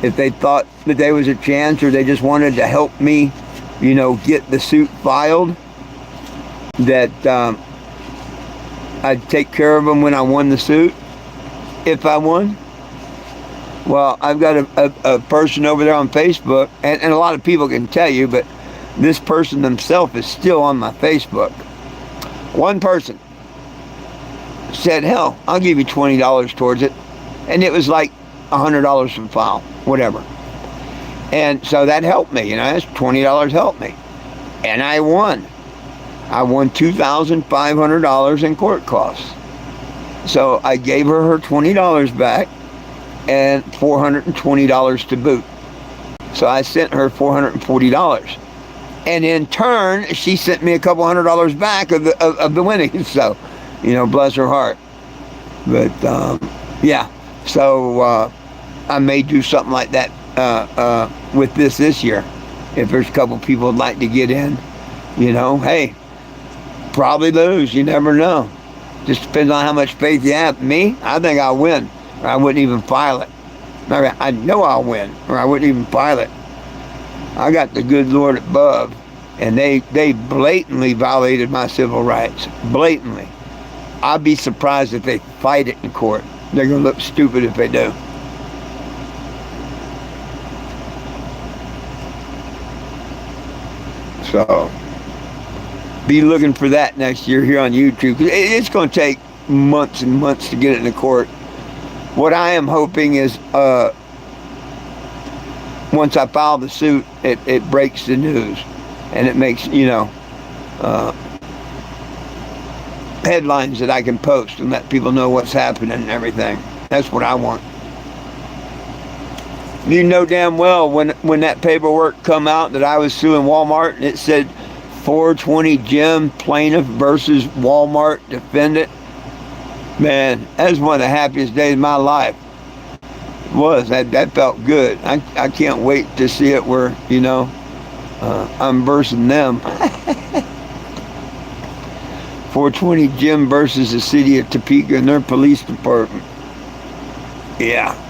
S1: If they thought that there was a chance, or they just wanted to help me, you know, get the suit filed, that I'd take care of them when I won the suit, if I won. Well, I've got a person over there on Facebook, and a lot of people can tell you, but this person themselves is still on my Facebook. One person said, hell, I'll give you $20 towards it. And it was like $100 for file, whatever. And so that helped me, you know, that's $20 helped me. And I won. I won $2,500 in court costs. So I gave her $20 back and $420 to boot. So I sent her $440. And in turn, she sent me a couple $100 back of the winnings. So, you know, bless her heart. But, yeah. So I may do something like that with this year. If there's a couple people would like to get in, you know, hey, probably lose. You never know. Just depends on how much faith you have. Me, I think I'll win, or I wouldn't even file it. I know I'll win, or I wouldn't even file it. I got the good Lord above, and they blatantly violated my civil rights. Blatantly. I'd be surprised if they fight it in court. They're going to look stupid if they do. So be looking for that next year here on YouTube. It's going to take months and months to get it in the court. What I am hoping is once I file the suit, it breaks the news, and it makes, you know, headlines that I can post and let people know what's happening and everything. That's what I want. You know damn well when that paperwork come out that I was suing Walmart, and it said 420 Jim plaintiff versus Walmart defendant. Man, that was one of the happiest days of my life. That felt good. I can't wait to see it where, you know, I'm versing them. 420 Jim versus the city of Topeka and their police department. Yeah.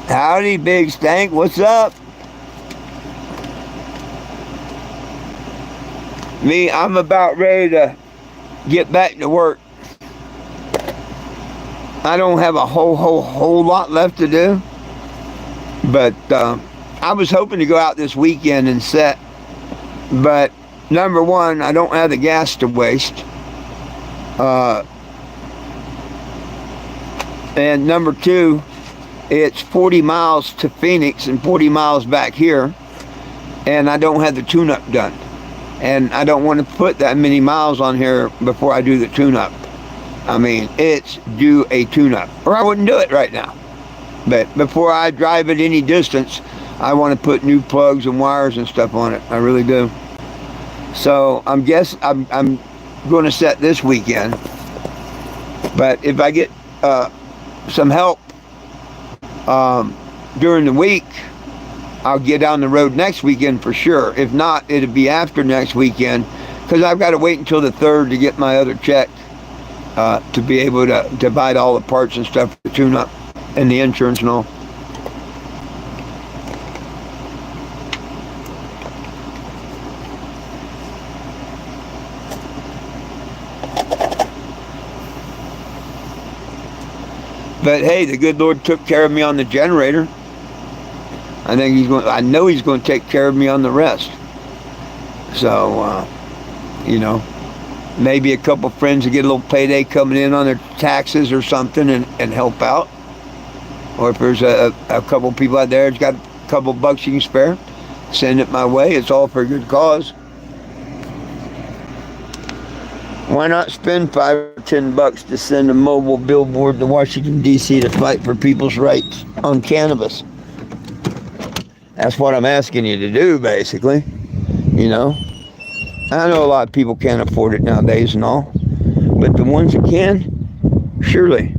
S1: Howdy, Big Stank. What's up? Me, I'm about ready to get back to work. I don't have a whole lot left to do. But I was hoping to go out this weekend and set. But number one, I don't have the gas to waste. And number two, it's 40 miles to Phoenix and 40 miles back here. And I don't have the tune-up done. And I don't want to put that many miles on here before I do the tune-up. I mean, it's due a tune-up. Or I wouldn't do it right now. But before I drive it any distance, I want to put new plugs and wires and stuff on it. I really do. So I'm going to set this weekend. But if I get some help during the week, I'll get on the road next weekend for sure. If not, it'll be after next weekend, because I've got to wait until the 3rd to get my other check to be able to divide all the parts and stuff for the tune-up and the insurance and all. But hey, the good Lord took care of me on the generator. I know he's going to take care of me on the rest. So, you know, maybe a couple friends will get a little payday coming in on their taxes or something and help out. Or if there's a couple people out there that's got a couple bucks you can spare, send it my way. It's all for a good cause. Why not spend $5 or $10 to send a mobile billboard to Washington, D.C. to fight for people's rights on cannabis? That's what I'm asking you to do, basically. You know? I know a lot of people can't afford it nowadays and all. But the ones that can, surely,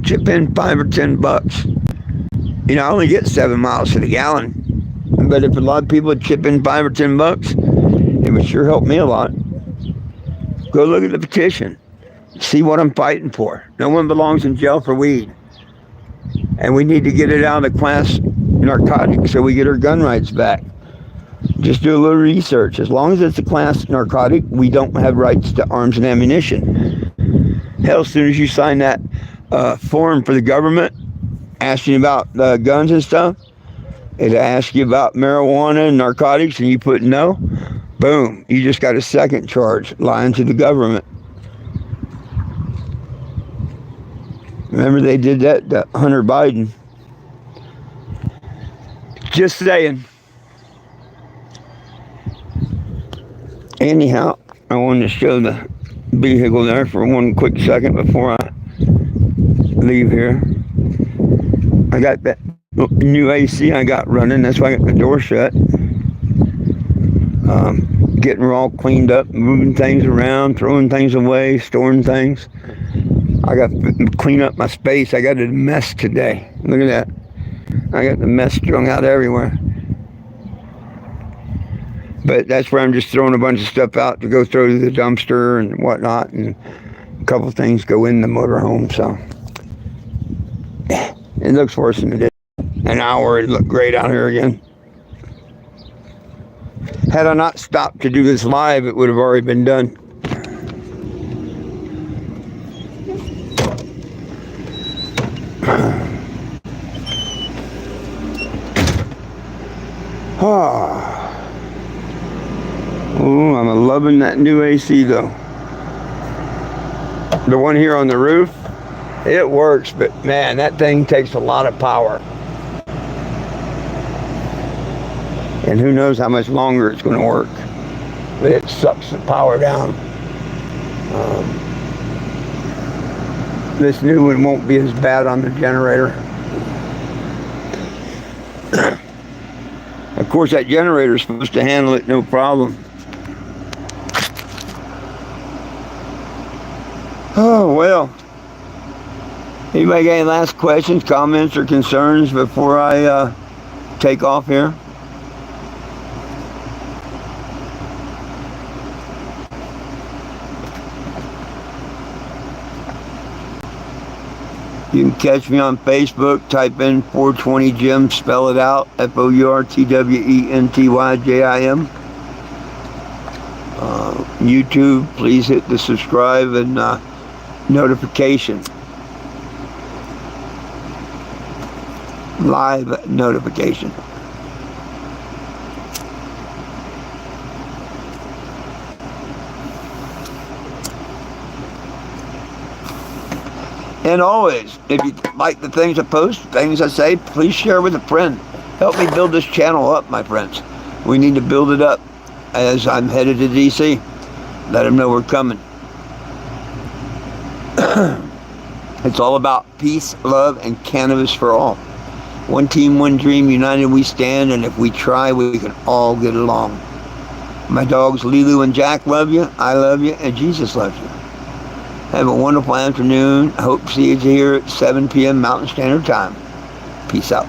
S1: chip in $5 or $10. You know, I only get 7 miles to the gallon. But if a lot of people would chip in $5 or $10, it would sure help me a lot. Go look at the petition. See what I'm fighting for. No one belongs in jail for weed. And we need to get it out of the class narcotic so we get our gun rights back. Just do a little research. As long as it's a class narcotic, we don't have rights to arms and ammunition. Hell, as soon as you sign that form for the government asking about guns and stuff, it asks you about marijuana and narcotics and you put no, boom, you just got a second charge, lying to the government. Remember they did that to Hunter Biden. Just saying. Anyhow, I wanted to show the vehicle there for one quick second before I leave here. I got that new AC I got running. That's why I got the door shut. Getting her all cleaned up, moving things around, throwing things away, storing things. I got to clean up my space. I got a mess today. Look at that. I got the mess strung out everywhere. But that's where I'm just throwing a bunch of stuff out to go throw to the dumpster and whatnot. And a couple of things go in the motorhome. So it looks worse than it did. An hour, it looked great out here again. Had I not stopped to do this live, it would have already been done. Oh, I'm loving that new AC though. The one here on the roof, it works, but man, that thing takes a lot of power. And who knows how much longer it's going to work. But it sucks the power down. This new one won't be as bad on the generator. Of course, that generator is supposed to handle it no problem. Oh, well. Anybody got any last questions, comments, or concerns before I take off here? You can catch me on Facebook. Type in 420 Jim, spell it out, FOURTWENTYJIM. YouTube, please hit the subscribe and notification. Live notification. And always, if you like the things I post, things I say, please share with a friend. Help me build this channel up, my friends. We need to build it up as I'm headed to DC. Let them know we're coming. It's all about peace, love, and cannabis for all. One team, one dream, united we stand, and if we try, we can all get along. My dogs Lilu and Jack love you, I love you, and Jesus loves you. Have a wonderful afternoon. I hope to see you here at 7 p.m. Mountain Standard Time. Peace out.